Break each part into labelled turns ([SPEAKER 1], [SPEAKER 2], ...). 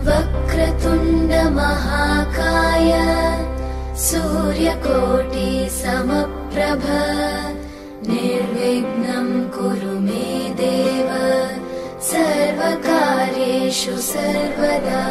[SPEAKER 1] वक्रतुण्ड महाकाय सूर्यकोटि समप्रभ निर्विघ्नं कुरु मे देव सर्वकार्येषु सर्वदा।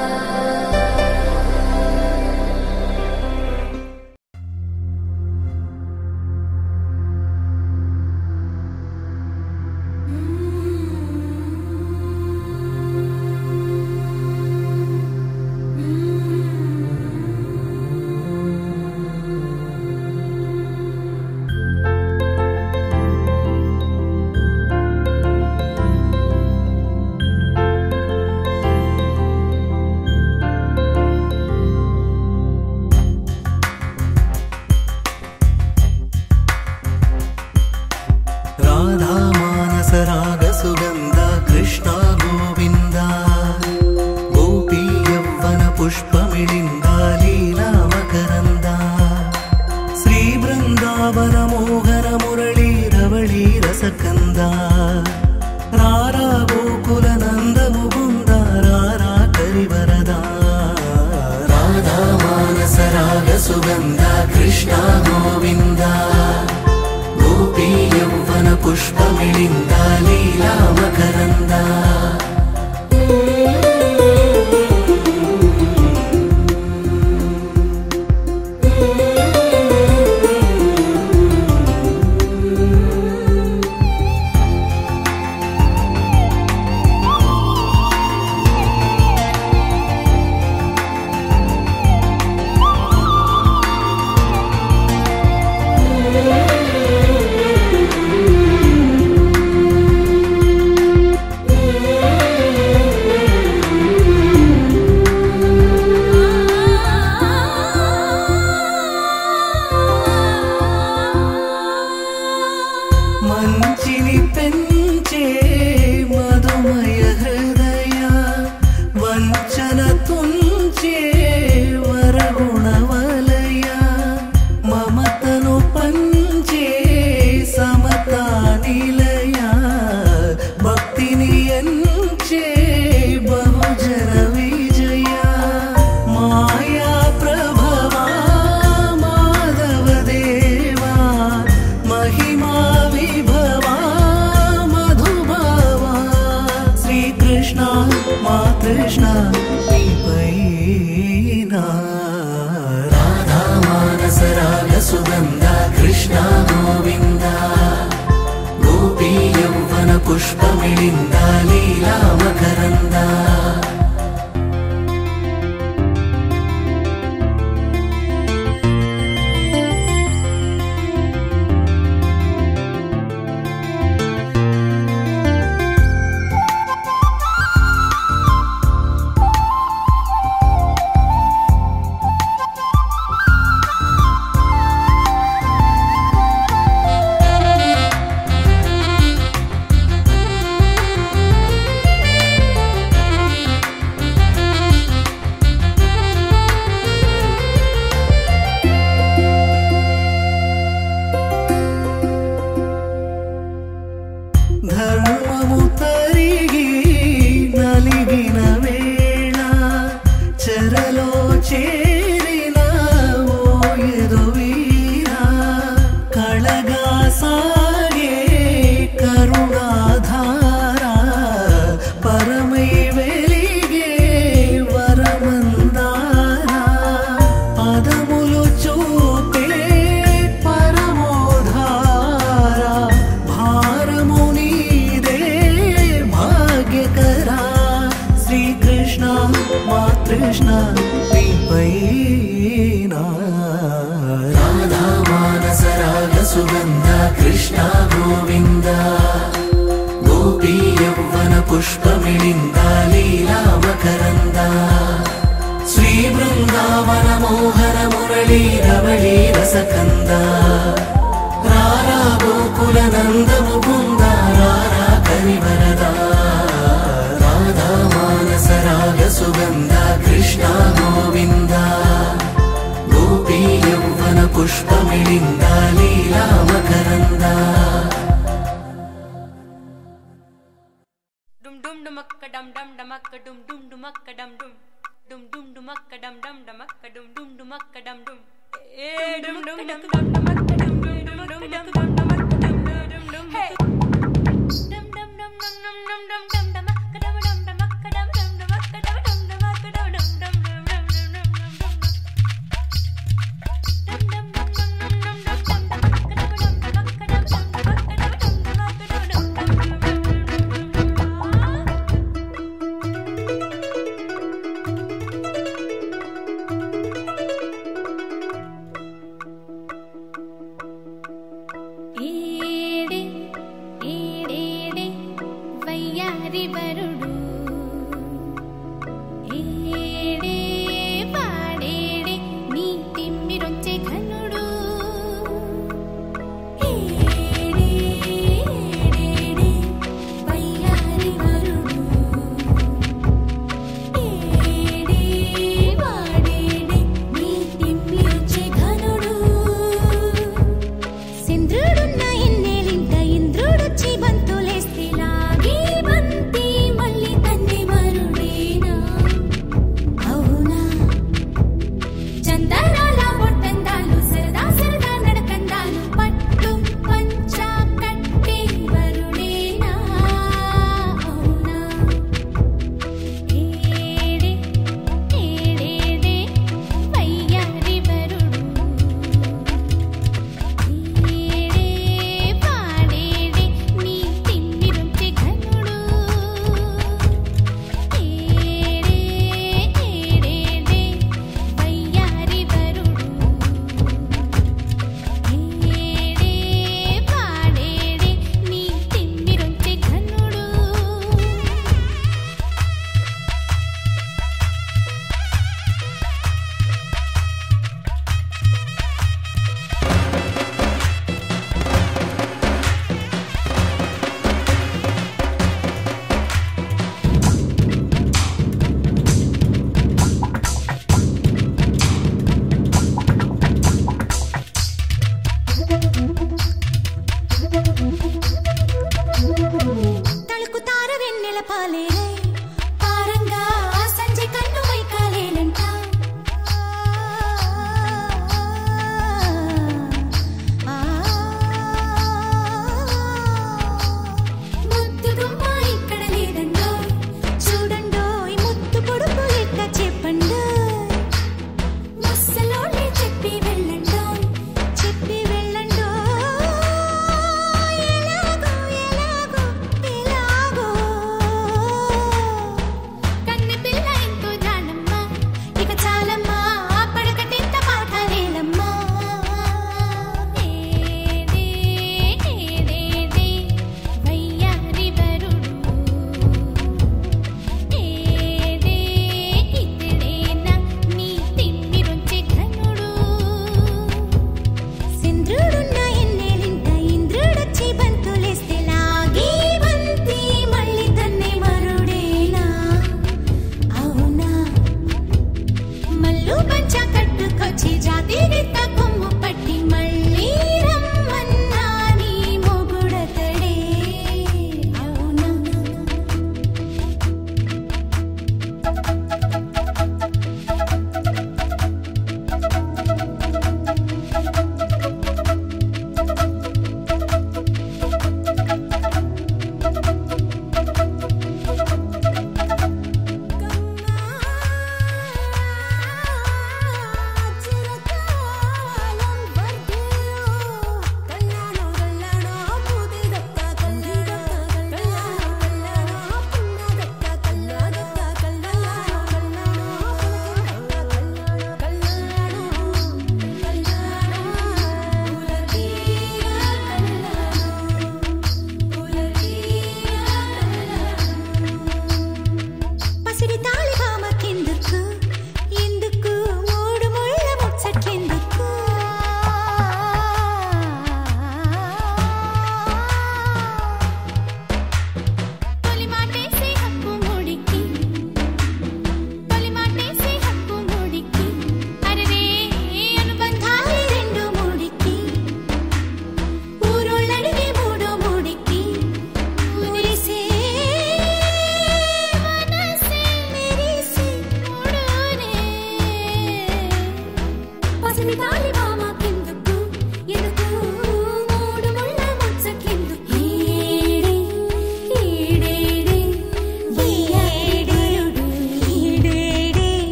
[SPEAKER 2] Dum dum dumakka dum dum dumakka dum dum dumakka dum dum. dum dum dumakka dum dum dumakka dum dum dumakka dum dum dum dum dumakka dum dum dumakka dum dum dumakka dum dum dum hey dum dum dum dum dum dum dum dum dumakka dum dum dumakka dum dum dumakka dum dum dumakka dum dum dum dum dum
[SPEAKER 3] ఏడే ఏడే వయ్యారి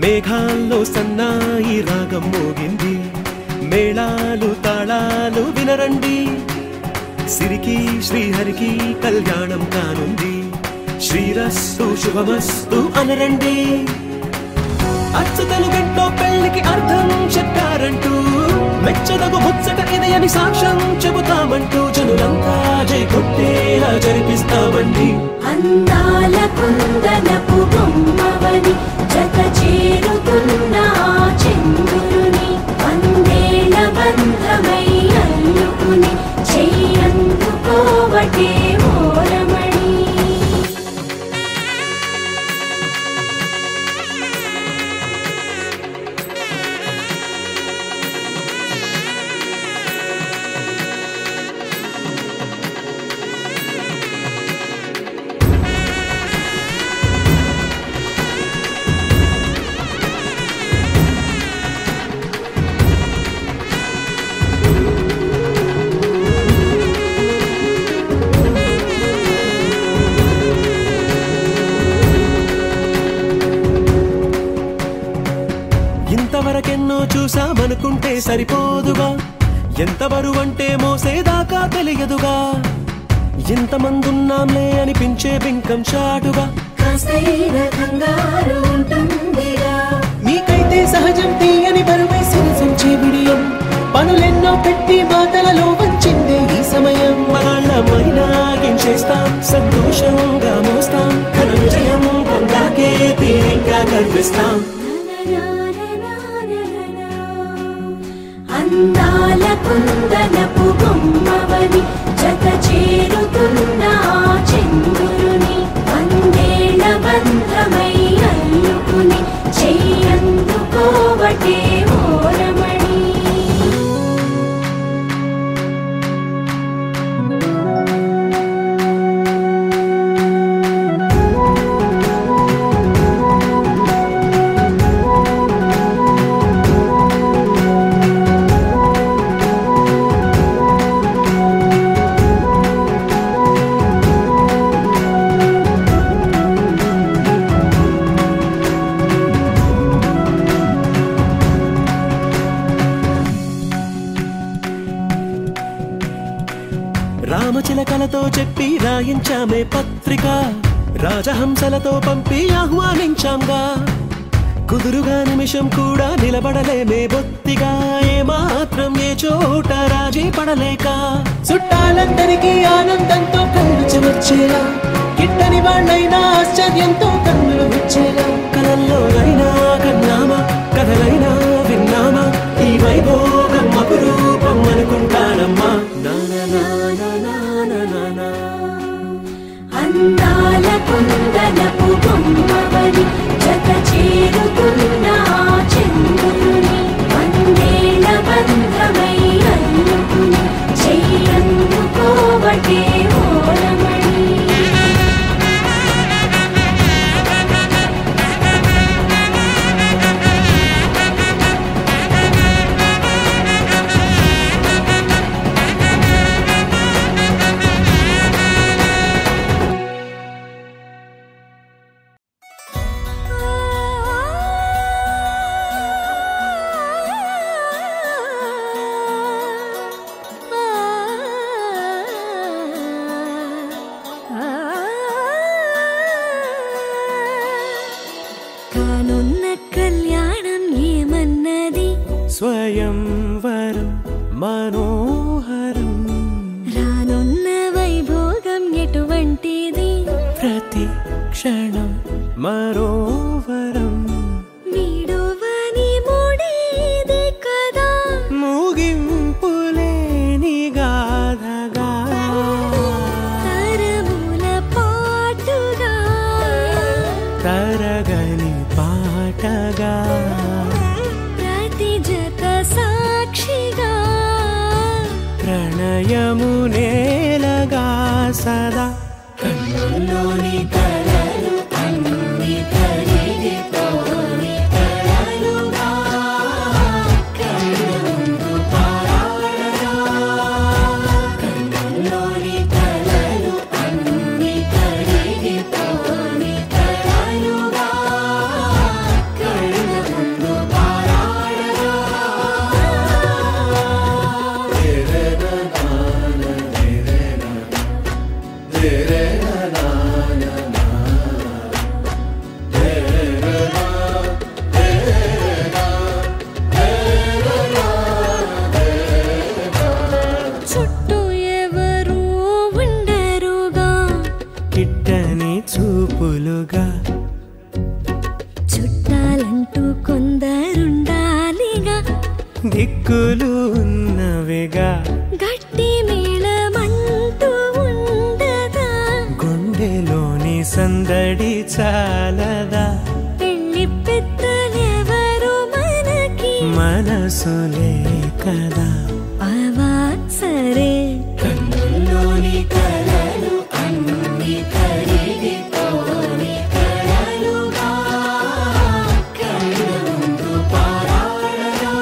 [SPEAKER 3] మేఘాల్లో సన్నాయి రాగం మోగింది, మేళాలు తాళాలు వినరండి, సిరికి శ్రీహరికి కళ్యాణం కానుంది, శ్రీరస్తు శుభమస్తు అనరండి. అచ్చతలు గంటో పెళ్లికి అర్థం చెప్పారంటూ, మెచ్చదగు ముచ్చట ఇది అని సాక్ష్యం చెబుతామంటూ, జనులంతా జై కొట్టేలా జరిపిస్తామండి.
[SPEAKER 1] అందాల కుందనపు బొమ్మవని జత చేరుతున్న చంద్రుని, వందేల బంధమై అల్లుకుని చెయ్యందుకోవటే ఓరమణి.
[SPEAKER 3] ఇంతవరకెన్నో చూసామనుకుంటే సరిపోదుగా, ఎంత బరువంటే మోసేదాకా తెలియదుగా, ఎంతమందున్నాంలే అనిపించే బింకం చాటుగా,
[SPEAKER 1] కాస్తైన కంగారు ఉంటుందిగా,
[SPEAKER 3] మీకైతే సహజం తీయని బరువే సిరిసంచే బిడియం, పనులెన్నో పెట్టి మాటలలో వంచిందే ఈ సమయం. మనాళ్ళమైనా గించేస్తాం, సంతోషంగా మోస్తాం, ఘన విజయం పొందాకే తీరిగ్గా కనిపిస్తాం.
[SPEAKER 1] అందాల కుందనపు బొమ్మవని జత చేరుతున్న చంద్రుని, వందేళ్ల బంధమై అల్లుకుని చెయ్యందుకోవటే ఓరమణి.
[SPEAKER 3] రామచిలకలతో చెప్పి రాయించామే పత్రిక, రాజహంసలతో పంపి ఆహ్వానించాంగా, కుదురుగా నిమిషం కూడా నిలబడలేమే బొత్తిగా, ఏమాత్రం ఏ చోట రాజీ పడలేక, చుట్టాలందరికీ ఆనందంతో కళ్ళు చెమర్చేలా, గిట్టని వాళ్ళైనా ఆశ్చర్యంతో కన్నులు విచ్చేలా, కలల్లోనైనా కన్నామా కథలైనా విన్నామా, ఈ వైభోగం అపురూపం అనుకుంటానమ్మా.
[SPEAKER 1] అందాల కుందనపు బొమ్మవని జత చేరుతున్న చంద్రుని, వందేళ్ల బంధమై అల్లుకుని చెయ్యందుకోవటే ఓరమణి.
[SPEAKER 3] స్వయంవరం మనోహరం,
[SPEAKER 1] రానున్న వైభోగం ఎటువంటిది,
[SPEAKER 3] ప్రతి క్షణం మరోవరం,
[SPEAKER 1] వీడువని మూడేది కదా,
[SPEAKER 3] ముగింపులేని గాథగా,
[SPEAKER 1] తరముల పాటుగా,
[SPEAKER 3] తరగని పాటగా,
[SPEAKER 1] ప్రతి జత సాక్షిగా,
[SPEAKER 3] ప్రణయము నేలగా సదా, కన్నుల్లోని కలలు అన్ని కరిగిపోని కలలుగా, కన్నుందు పారాడగా, కన్నుల్లోని కలలు అన్ని కరిగిపోని కలలుగా, కన్నుందు తోడుగా
[SPEAKER 1] చుట్టాలంటూ కొందరుండాలిగా
[SPEAKER 3] దిక్కులు ఉన్నవిగా
[SPEAKER 1] గట్టి మేళమంటూ ఉండదా
[SPEAKER 3] గుండెలోని సందడి చాలదా
[SPEAKER 1] పెళ్లి పెద్దలెవరు మనకి
[SPEAKER 3] మనసులే కదా
[SPEAKER 1] అవా సరే
[SPEAKER 3] కన్నుల్లోని కలలు అన్ని కరిగిపోని కలలుగా కళ్ళ ముందు పారాడగా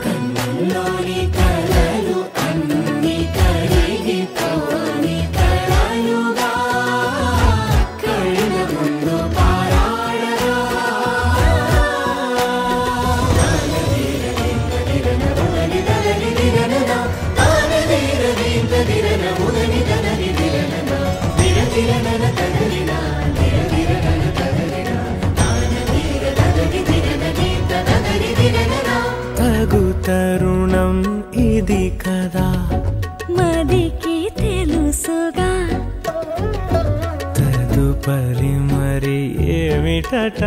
[SPEAKER 3] కన్నుల్లోని కలలు అన్ని కరిగిపోని కలలుగా కళ్ళ ముందు పారాడగా తగు తరుణం ఇది కదా
[SPEAKER 1] మదికి తెలుసుగా
[SPEAKER 3] తదుపరి మరి ఏమిటట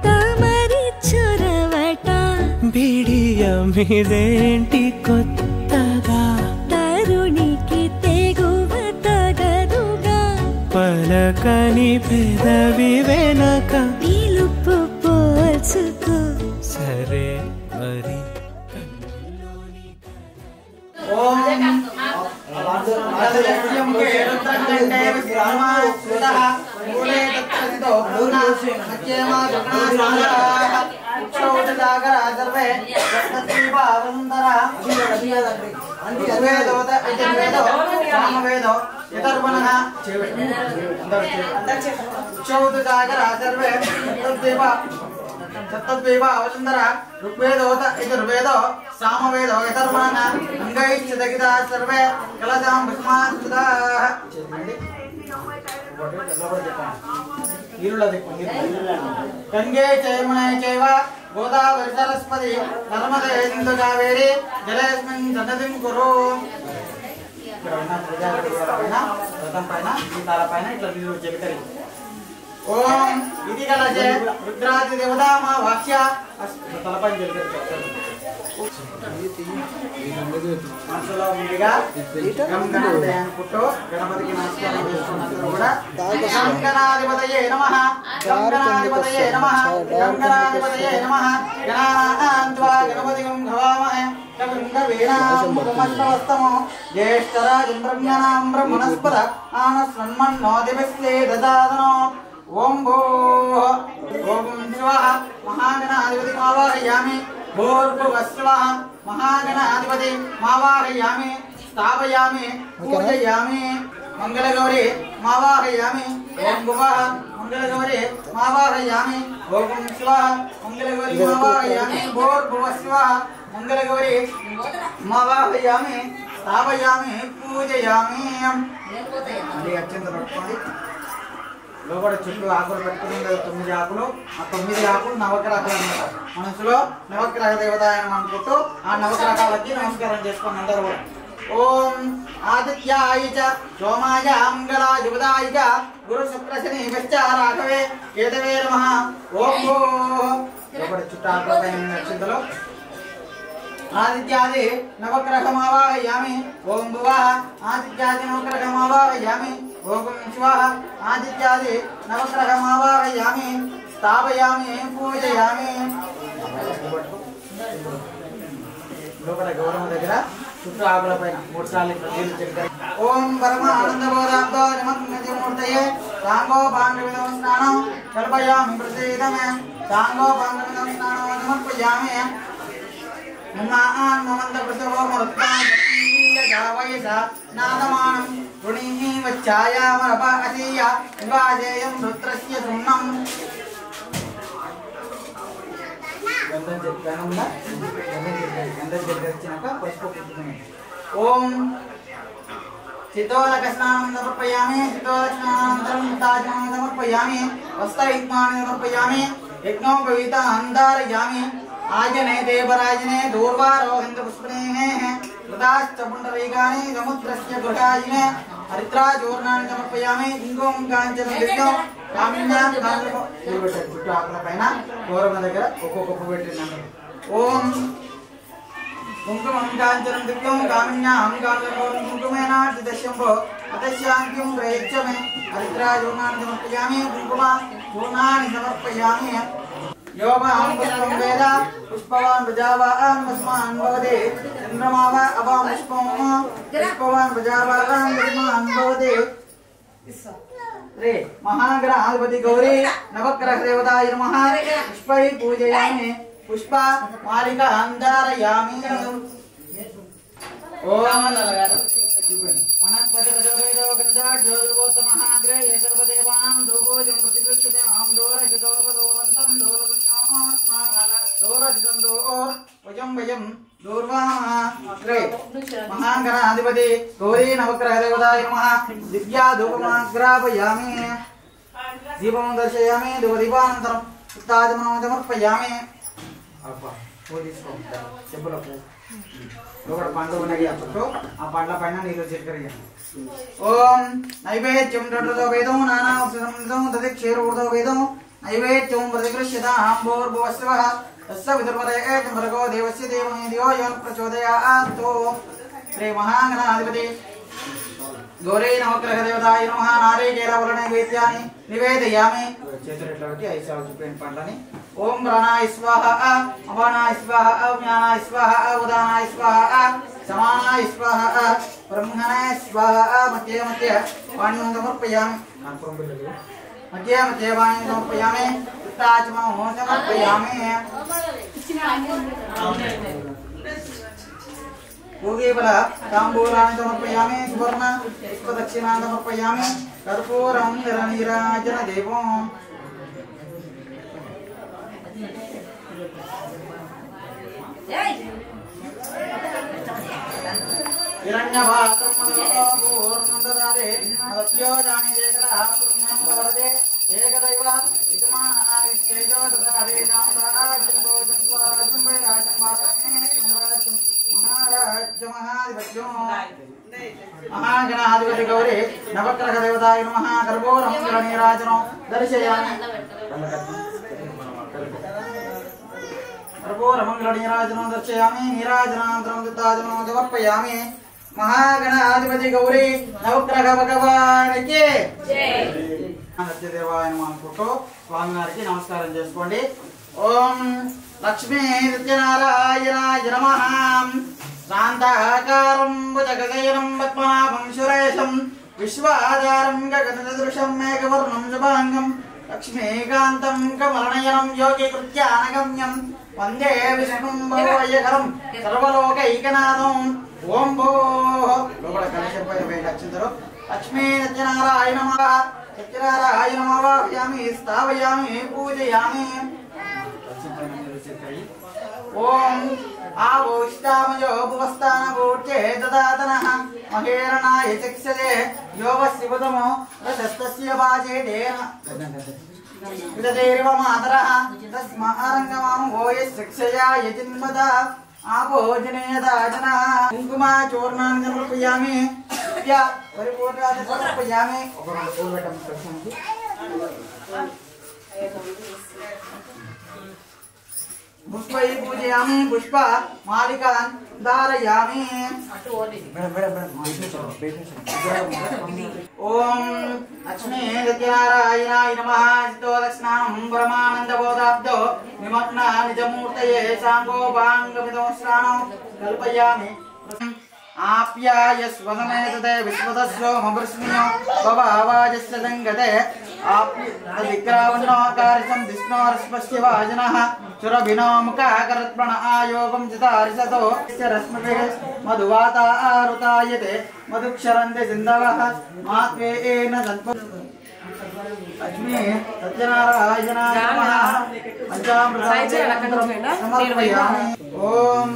[SPEAKER 1] తమరి చొరవట
[SPEAKER 3] బిడియమిదేంటి కొత్తగా
[SPEAKER 1] తరుణికి తెగువ తగదుగా
[SPEAKER 3] పలకని పెదవి వెనక
[SPEAKER 1] పిలుపు పోల్చుకో
[SPEAKER 3] సరే మరి
[SPEAKER 4] ఋగ్వేదోత యజుర్వేదో సామవేదో యథర్వణ అంగైశ్చ దగితా సర్వే కలశాం భస్మాసుదాః గంగే చైమునే చైవ గోదావరి సరస్వతి నర్మదే సింధు కావేరి జలేస్మిన్ సన్నతిం కురు ఇక్కడ ఉన్న ప్రజాపతిపైన రథం పైన దీపాల పైన ఇట్లా నీరు చెబుతారు ఓం ఇది కలజే రుద్రాది దేవతామా వాక్య తలపై చెబుతారు మనసులో ఉండిగా పుట్టు గణపతికి నమస్కారం చేసుకున్నందుకు కూడా గంగనాధిపతయే నమః గంగనాధిపతయే నమః గంగనాధిపతయే నమః గణానాన్త్వా గణపతిం భవామహే కవింగవీణాముపమస్తవస్తమో జ్యేష్ఠరాజం బ్రహ్మణాం బ్రహ్మణస్పద ఆనస్వన్మన్నోదివిశ్లే దదాదనో ఓం భూః ఓం శివః మహాగణాధిపతి ఆవాహయామి భూర్భువస్వః మహాగణాధిపతి మావాహయామి స్థాపయామి పూజయామి మంగళగౌరి మావాహయామి ఓం భువః మంగళగౌరి మావాహయామి ఓం శివః మంగళగౌరి మావాహయామి భూర్భువస్వః మంగళగౌరి మావాహయామి స్థాపయామి పూజయామి అత్యంత పట్టుకోండి లోపల చుట్టూ ఆకులు పెట్టుకుని 9 ఆకులు ఆ 9 ఆకులు నవగ్రహాలు అన్నమాట మనసులో నవగ్రహ దేవతాయనం అనుకుంటూ ఆ నవగ్రహాలకి నమస్కారం చేసుకోండి అందరూ కూడా ఓం ఆదిత్యాయ చ సోమాయ మంగళాయ బుధాయ చ గురు శుక్ర శని వెశ్చ రాఘవే కేతవే నమః ఓం లోపల చుట్టూ ఆకుల పైన నక్షత్రాలు ఆదిత్యాది నవగ్రహమావాహయామి ఓం భువః ఆదిత్యాది నవగ్రహమావాహయామి ఓం శివః ఆదిత్యాది నవగ్రహమావాహయామి స్థాపయామి పూజయామి లోపల గౌరవం దగ్గర చుట్టూ ఆకుల పైన 3 సార్లు నీళ్లు చెప్తారు ఓం పరమ ఆనందబోధాబ్దో నిమగ్నమూర్తయే సాంగో పాండవిదం స్నానం కల్పయామి ప్రసీదమే సాంగో పాండవిదం స్నానం సమర్పయామి మమంద ప్రసవో మరుత్తావయస నాదమానం గుణీ వచ్చాయామరపాకసీయ వివాజేయం రుద్రస్య సున్నం గంధం చెప్పినాక పసుపు పుట్టుకున్నాయి ఓం శీతోలక స్నానం సమర్పయామి శీతోలక స్నానానంతరం తాజనం సమర్పయామి వస్త్రయుగ్మాన్ని సమర్పయామి యజ్ఞోపవీత అంధారయామి आजने देवराजने दूर्वारो हिंदुपुष्पणे मृताश्च पुंडरीकानि समुद्रस्य गृहाजिने హరిద్రాచూర్ణాన్ని సమర్పయామి ఇంగోం కాంచనం దివ్యం కామిన్యాం కాంచనం చుట్టూ ఆకుల పైన గౌరవ దగ్గర ఒక్కొక్క పువ్వు పెట్టినాను ఓం కుంకుమం కాంచనం దివ్యం కామిన్యాం కాంచనం కుంకుమేనార్జితశంభో అతశాంత్యం ప్రయచ్చమే హరిద్రాచూర్ణాన్ని సమర్పయామి కుంకుమ చూర్ణాన్ని సమర్పయామి योगां पुष्पं वेद पुष्पवान् प्रजावान् तस्मान् भवति चन्द्रमाव अवां पुष्पं पुष्पवान् प्रजावान् तस्मान् भवति रे महाग्रहाधिपति गौरी नवग्रह देवताय नमः पुष्पै पूजयामि पुष्प मालिकां धारयामि ओम वनस्पति प्रचोदयतो गन्धात् ज्योतिर्गोत्तमहाग्रे ये सर्वदेवानां दोभोजं प्रतिगृह्यते अहं दोरशिदोर्वदोरन्तं दोरगुण्योऽस्मा दोरशिदं दोर्वजं वयं दूर्वाग्रे महागणाधिपति गौरी नवग्रह देवताय नमः दिव्या धूपमाग्रापयामि दीपं दर्शयामि धूपदीपानन्तरं चित्ताचमनं समर्पयामि लोकड़ पांडव बना गया तो आ पांडला पहना नीलो चेक करिए ओम नैवेद्यं दडतो वेदो नाना औषधं तदे क्षीर ऊर्ध्व वेदो नैवेद्यं प्रतिगृह्यता आम्भोर्भुवस्वः तस्य विदुर्वरे भर्गो देवस्य देवने दियो यं प्रचोदयात् तो श्री महागणाधिपति गौरी नवग्रह देवताय नमः नारिकेलवर्ण नैवेद्यानि निवेदयामि చేతులెట్లబట్టి ఐదు చూపిన పండ్లని ఓం ప్రాణాయ స్వాహ అపానాయ స్వాహ జ్ఞానాయ స్వాహ ఉదానాయ స్వాహ సమానాయ స్వాహ బ్రహ్మణాయ స్వాహ మధ్య మధ్య వాణ్యం సమర్పయామి మధ్య మధ్య వాణ్యం సమర్పయామి చిత్తాచమం సమర్పయామి पूगीबल तांबूलानि समर्पयामि सुवर्ण पुष्पदक्षिणानि समर्पयामि कर्पूरं निरनीराजन देवं हिरण्यभागं पूर्णं ददाते मदभ्यो जाने जेकरः पुण्यं वरदे एकदैव यजमानः इत्येतव ददाते नामसाराजं भोजं स्वाजं वैराजं वातामे सम्राजं महाराज महाधिपत्यो महागणाधिपति गौरी नवग्रह देवताय नमः कर्पूरं निरनीराजनं दर्शयामि कर्पूरमङ्गलनीराजनं दर्शयामि नीराजनानन्तरं चित्ताचमनं समर्पयामि महागणाधिपति गौरी नवग्रह भगवान् की जय సత్యదేవాయ నమః అనుకుంటూ స్వామివారికి నమస్కారం చేసుకోండి ఓం లక్ష్మీ సత్యనారాయణాయ నమః శాంతాకారం భుజగశయనం పద్మనాభం సురేశం విశ్వాధారం గగనసదృశం మేఘవర్ణం శుభాంగం లక్ష్మీకాంతం కమలనయనం యోగికృత్యానగమ్యం వందే విష్ణుం భవయకరం సర్వలోకైకనాథం ఓం భో లోపల కలశంపై వేయించారు లక్ష్మీ సత్యనారాయణ నమః సత్యనారాయణ నమః స్థాపయామి పూజయామి ఓం ఆవోష్టామయో భువస్థానభూత్యే దదాతనః మహేరణాయ చక్షదే యోగశివతమో రసస్తస్య వాచేదేన విదదేవ మాతరః తస్మారంగమామో యశక్షయా యజిన్మద ఆభోజనేదాజన కుంకుమా చూర్ణాన్ని సమర్పయామి విద్యా పరిపూర్ణాన్ని సమర్పయామి ఒక రెండు పూలు పెట్టండి ప్రశ్నకి पुष्पै पूजयामि पुष्प मालिकान् धारयामि ओम लक्ष्मी सत्यानारायणाय नमः चित्तोदस्नानं परमानन्दबोधाब्दो निमग्न निजमूर्तये साङ्गोपाङ्गमिदो स्नानं कल्पयामि आप्याय स्वसमेतते विश्वतस्योमवृष्ण्यो भवावाजस्य संगते आप्यदिक्रावणोकारिसं दिष्णोरस्पस्य वाजनः चुरभिनो मुखाकरत्प्रण आयोगं चितारिसतो रश्मिभिः मधुवातारुतायते मधुक्षरन्ते सिन्धवः मात्वेन सन्पो लक्ष्मी सत्यनारायणाय नमः पंचामृतं समर्पयामि ओम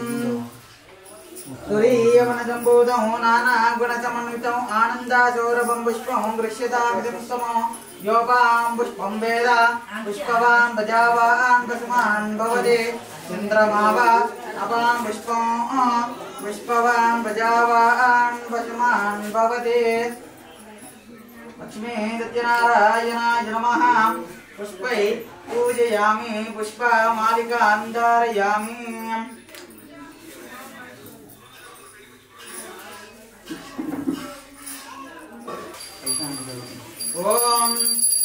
[SPEAKER 4] तुरीयवनजम्बूतं नानागुणसमन्वितं आनन्दाशोरभं पुष्पं गृह्यतामिदमुत्तमो योपां पुष्पं वेद पुष्पवान् प्रजावान् पशुमान् भवति चन्द्रमाव अपां पुष्पं पुष्पवान् प्रजावान् पशुमान् भवति లక్ష్మీ సత్యనారాయణాయ నమః పుష్పై పూజయామి పుష్పమాలికాం ధారయామి ఓం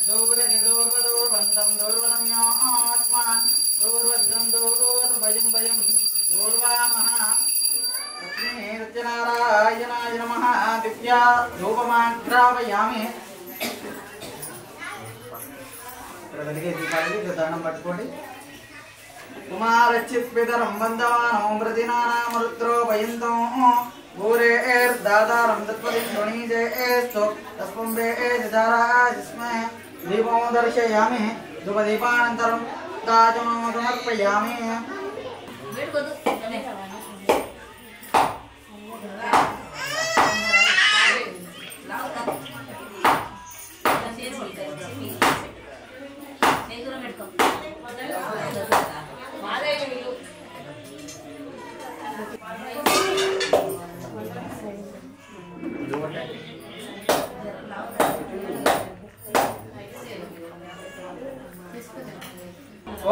[SPEAKER 4] దూరజదూర్వదూర్వంతం దూర్వదమ్యాత్మాన్ దూర్వజ్రం దూర్భయం భయం దూర్వామః లక్ష్మీ సత్యనారాయణాయ నమః దివ్యా ధూపమాగ్రావయామి దండం పట్టుకోండి కుమారచిత్పితరం వందమానం ప్రతినానామరుద్రో భయంతం భూరేర్దాతారం తత్పదిం ధ్వనీజేస్తు తస్పంబేదారాజిస్మే దీపం దర్శయామి ధూపదీపానంతరం తాజమం సమర్పయామి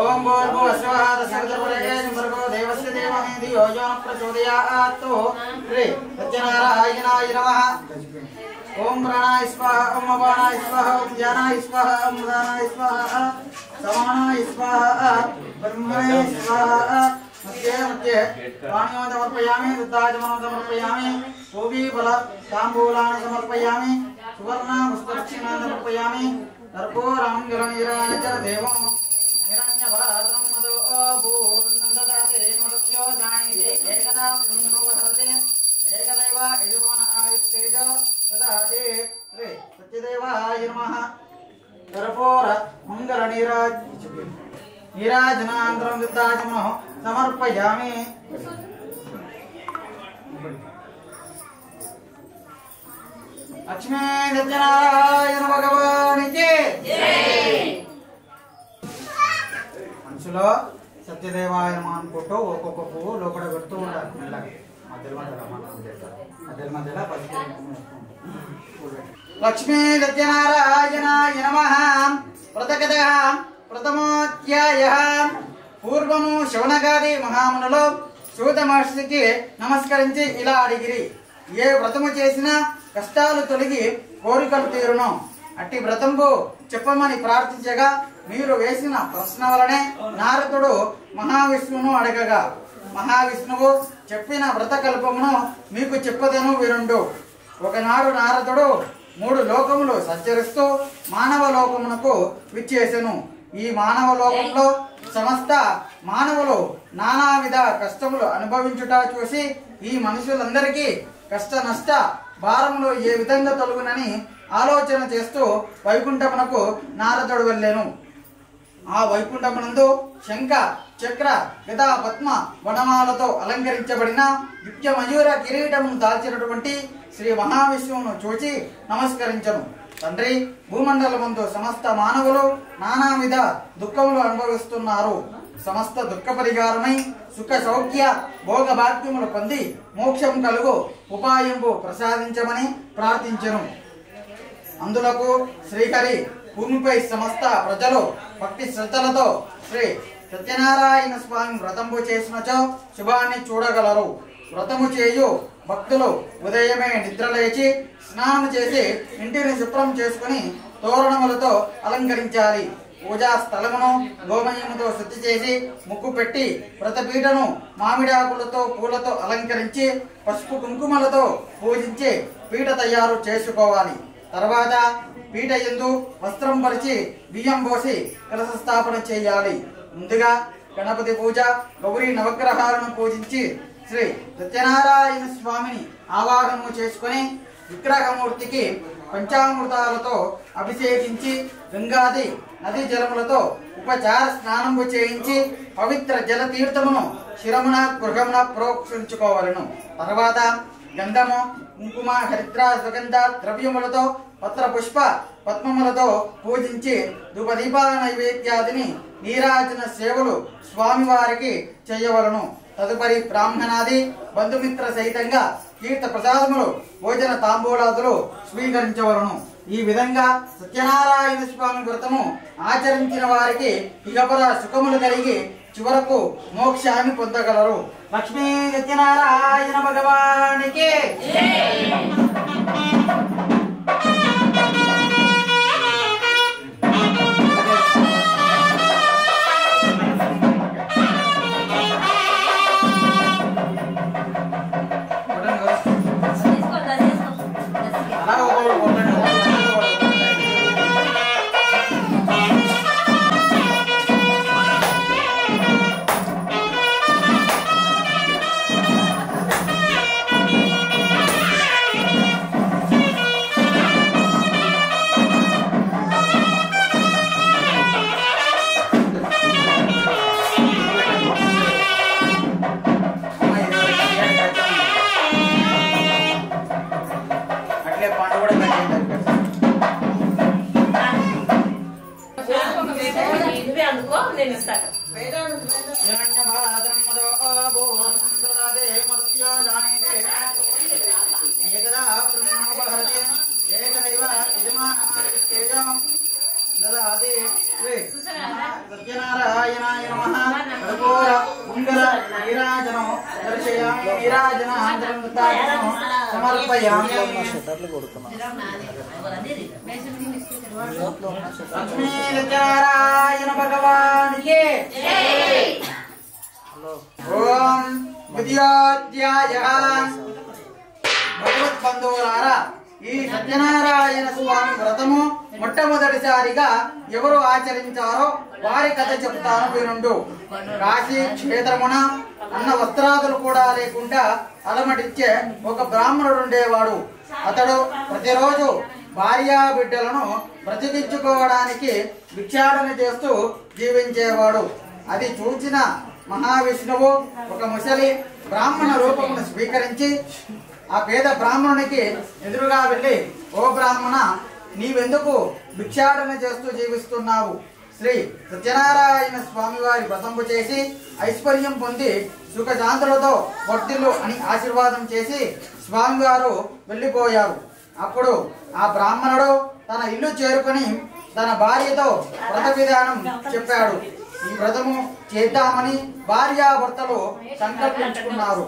[SPEAKER 4] ఓం భూర్భువస్వః తస్సవితుర్వరేణ్యం దేవస్య దేవమేధి యో నః ప్రచోదయాత్ శ్రీ సత్యనారాయణాయ నమః ఓం ప్రాణాయ స్వాహ ఓం అపానాయ స్వాహ ఓం జ్ఞానాయ స్వాహ ఓం ఉదానాయ స్వాహ సమానాయ స్వాహ బ్రహ్మణే స్వాహ మధ్యే మధ్యే పాణ్యం సమర్పయామి దుద్ధాచమనం సమర్పయామి గోపీఫల తాంబూలాన్ని సమర్పయామి సువర్ణ పుష్పదక్షిణాన్ని సమర్పయామి దర్భోరాంగులనీరాజర దేవం హిరణ్యపాత్రం మదో భూర్నందదాతే మరుత్యో జానీతే ఏకదా పుణ్యమోహరతే ఏకదైవ యజమాన ఆయుత్తేజ దదాతే శ్రీ సత్యదేవాయ నమః దర్భోర మంగళ నీరాజనాంతరం దుద్ధాచమనం సమర్పయామి లక్ష్మీ సత్యనారాయణ భగవానికి మనసులో సత్యదేవాయ నమః అనుకుంటూ ఒక్కొక్క పువ్వు లోపల పెడుతూ ఉండాలి మెల్లగా మధ్య మధ్యలో లక్ష్మీ సత్యనారాయణాయ నమః ప్రతకథః ప్రథమోధ్యాయః పూర్వము శౌనకాది మహామునులు సూత మహర్షికి నమస్కరించి ఇలా అడిగిరి ఏ వ్రతము చేసినా కష్టాలు తొలగి కోరికలు తీరును అట్టి వ్రతంబు చెప్పమని ప్రార్థించగా మీరు వేసిన ప్రశ్న వలనే నారదుడు మహావిష్ణువును అడగగా మహావిష్ణువు చెప్పిన వ్రతకల్పమును మీకు చెప్పదను వినుండు. ఒకనాడు నారదుడు 3 లోకములు సంచరిస్తూ మానవ లోకమునకు విచ్చేసెను. ఈ మానవ లోకంలో సమస్త మానవులు నానావిధ కష్టములు అనుభవించుట చూసి ఈ మనుషులందరికీ కష్ట నష్ట భారములు ఏ విధంగా తొలగునని ఆలోచన చేస్తూ వైకుంఠమునకు నారదుడు వెళ్ళెను. ఆ వైకుంఠమునందు శంఖ చక్ర గదా పద్మ వనమాలతో అలంకరించబడిన దివ్య మయూర కిరీటమును దాల్చినటువంటి శ్రీ మహావిష్ణువును చూచి నమస్కరించను. తండ్రి, భూమండలమందు సమస్త మానవులు నానావిధ దుఃఖములు అనుభవిస్తున్నారు. సమస్త దుఃఖ పరిహారమై సుఖ సౌఖ్య భోగ భాగ్యములు పొంది మోక్షం కలుగు ఉపాయంబు ప్రసాదించమని ప్రార్థించెను. అందులకు శ్రీహరి భూమిపై సమస్త ప్రజలు భక్తి శ్రద్ధలతో శ్రీ సత్యనారాయణ స్వామి వ్రతంబు చేసినచో శుభాన్ని చూడగలరు. వ్రతము చేయు భక్తులు ఉదయమే నిద్రలేచి స్నానం చేసి ఇంటిని శుభ్రం చేసుకుని తోరణములతో అలంకరించాలి. పూజా స్థలమును గోమయముతో శుద్ధి చేసి ముగ్గు పెట్టి వ్రతపీఠను మామిడాకులతో పూలతో అలంకరించి పసుపు కుంకుమలతో పూజించి పీఠ తయారు చేసుకోవాలి. తర్వాత పీఠ యందు వస్త్రం పరిచి బియ్యం పోసి కలశ స్థాపన చేయాలి. ముందుగా గణపతి పూజ, గౌరీ నవగ్రహాలను పూజించి శ్రీ సత్యనారాయణ స్వామిని ఆవాహనము చేసుకుని విగ్రహమూర్తికి పంచామృతాలతో అభిషేకించి గంగాది నదీ జలములతో ఉపచార స్నానము చేయించి పవిత్ర జల తీర్థమును శిరమున గృహమున ప్రోక్షించుకోవాలను. తర్వాత గంధము, కుంకుమ, హరిద్ర, సుగంధ ద్రవ్యములతో పత్ర పుష్ప పద్మములతో పూజించి ధూపదీపాల నైవేద్యాదిని నీరాజన సేవలు స్వామివారికి చేయవలను. తదుపరి బ్రాహ్మణాది బంధుమిత్ర సహితంగా తీర్థ ప్రసాదములు భోజన తాంబూలాదులు స్వీకరించవలను. ఈ విధంగా సత్యనారాయణ స్వామి వ్రతము ఆచరించిన వారికి ఇహపర సుఖములు కలిగి చివరకు మోక్షాన్ని పొందగలరు. లక్ష్మీ సత్యనారాయణ భగవానికి సత్యనారాయణాయ నమః కర్పూర మంగళ నీరాజనం దర్శయామి నీరాజనాంతరం సమర్పయామి. లక్ష్మీ సత్యనారాయణ భగవానికి ఓం ద్వితీయోధ్యాయః. భగవద్బంధువులారా, ఈ సత్యనారాయణ స్వామి వ్రతము మొట్టమొదటిసారిగా ఎవరు ఆచరించారో వారి కథ చెప్తాను వినుండు. కాశీ క్షేత్రమున అన్న వస్త్రాదులు కూడా లేకుండా అలమటించే ఒక బ్రాహ్మణుడు ఉండేవాడు. అతడు ప్రతిరోజు భార్యా బిడ్డలను బ్రతికించుకోవడానికి భిక్షాటన చేస్తూ జీవించేవాడు. అది చూచిన మహావిష్ణువు ఒక ముసలి బ్రాహ్మణ రూపమును స్వీకరించి ఆ పేద బ్రాహ్మణునికి ఎదురుగా వెళ్ళి, ఓ బ్రాహ్మణ, నీవెందుకు భిక్షాటన చేస్తూ జీవిస్తున్నావు? శ్రీ సత్యనారాయణ స్వామి వారి వ్రతంపు చేసి ఐశ్వర్యం పొంది సుఖశాంతులతో వర్ధిల్లు అని ఆశీర్వాదం చేసి స్వామివారు వెళ్ళిపోయారు. అప్పుడు ఆ బ్రాహ్మణుడు తన ఇల్లు చేరుకొని తన భార్యతో వ్రత విధానం చెప్పాడు. ఈ వ్రతము చేద్దామని భార్యాభర్తలు సంకల్పించుకున్నారు.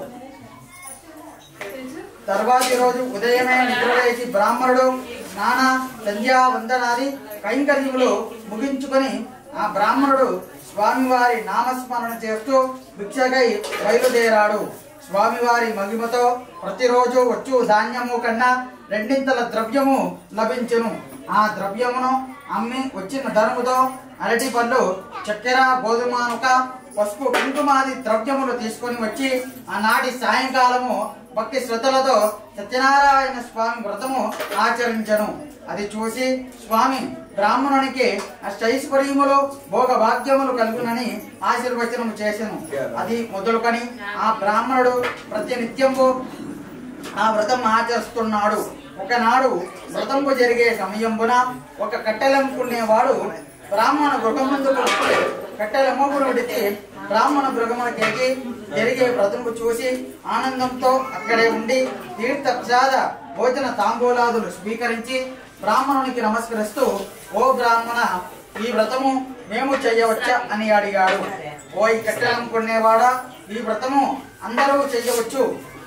[SPEAKER 4] తర్వాతి రోజు ఉదయమే నిద్రలేచి బ్రాహ్మణుడు స్నాన సంధ్యా వందనాది కైంకర్యములు ముగించుకొని ఆ బ్రాహ్మణుడు స్వామివారి నామస్మరణ చేస్తూ భిక్షకై బయలుదేరాడు. స్వామివారి మహిమతో ప్రతిరోజు వచ్చు ధాన్యము కన్నా రెండింతల ద్రవ్యము లభించును. ఆ ద్రవ్యమును అమ్మి వచ్చిన ధనముతో అరటి పళ్ళు, చక్కెర, గోధుమానుక, పసుపు, కుంకుమాది ద్రవ్యములు తీసుకొని వచ్చి ఆనాటి సాయంకాలము భక్తి శ్రద్ధలతో సత్యనారాయణ స్వామి వ్రతము ఆచరించను. అది చూసి స్వామి బ్రాహ్మణునికి అష్టైశ్వర్యములు భోగ భాగ్యములు కలుగునని ఆశీర్వచనము చేసెను. అది మొదలుకొని ఆ బ్రాహ్మణుడు ప్రతినిత్యము ఆ వ్రతం ఆచరిస్తున్నాడు. ఒకనాడు వ్రతంపు జరిగే సమయంబున ఒక కట్టెలమ్ముకునేవాడు బ్రాహ్మణ గృహమందుకు వచ్చి కట్టెల మోపును విడిచి బ్రాహ్మణ గృహమునకేకి జరిగే వ్రతంపు చూసి ఆనందంతో అక్కడే ఉండి తీర్థ ప్రసాద భోజన తాంబూలాదులు స్వీకరించి బ్రాహ్మణునికి నమస్కరిస్తూ, ఓ బ్రాహ్మణ, ఈ వ్రతము మేము చెయ్యవచ్చా అని అడిగాడు. ఓ ఈ కట్టెలమ్ముకునేవాడా, ఈ వ్రతము అందరూ చెయ్యవచ్చు.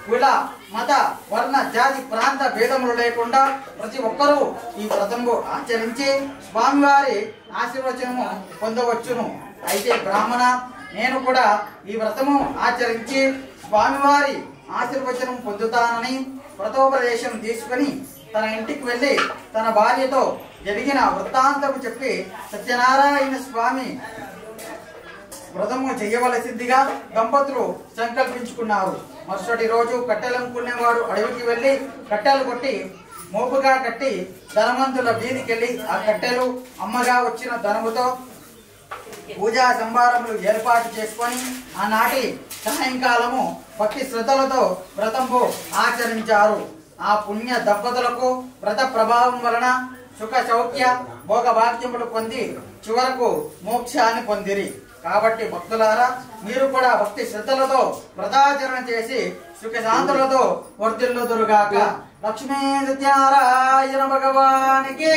[SPEAKER 4] కుల, మత, వర్ణ, జాతి, ప్రాంత భేదములు లేకుండా ప్రతి ఒక్కరూ ఈ వ్రతము ఆచరించి స్వామివారి ఆశీర్వచనము పొందవచ్చును. అయితే బ్రాహ్మణ, నేను కూడా ఈ వ్రతము ఆచరించి స్వామివారి ఆశీర్వచనం పొందుతానని వ్రతోపదేశం తీసుకుని తన ఇంటికి వెళ్ళి తన భార్యతో జరిగిన వృత్తాంతము చెప్పి సత్యనారాయణ స్వామి వ్రతము చేయవలసిందిగా దంపతులు సంకల్పించుకున్నారు. మరుసటి రోజు కట్టెలమ్ముకునేవాడు అడవికి వెళ్లి కట్టెలు కొట్టి మోపుగా కట్టి ధనవంతుల వీధికెళ్లి ఆ కట్టెలు అమ్మగా వచ్చిన ధనముతో పూజా సంభారములు ఏర్పాటు చేసుకొని ఆనాటి సాయంకాలము భక్తి శ్రద్ధలతో వ్రతంపు ఆచరించారు. ఆ పుణ్య దంపతులకు వ్రత ప్రభావం వలన సుఖ సౌఖ్య భోగ భాగ్యములు పొంది చివరకు మోక్షాన్ని పొందిరి. కాబట్టి భక్తులారా, మీరు కూడా భక్తి శ్రద్ధలతో వ్రతాచరణ చేసి సుఖశాంతులతో వర్ధిల్లుదురుగాక. లక్ష్మీ సత్యనారాయణ భగవానికి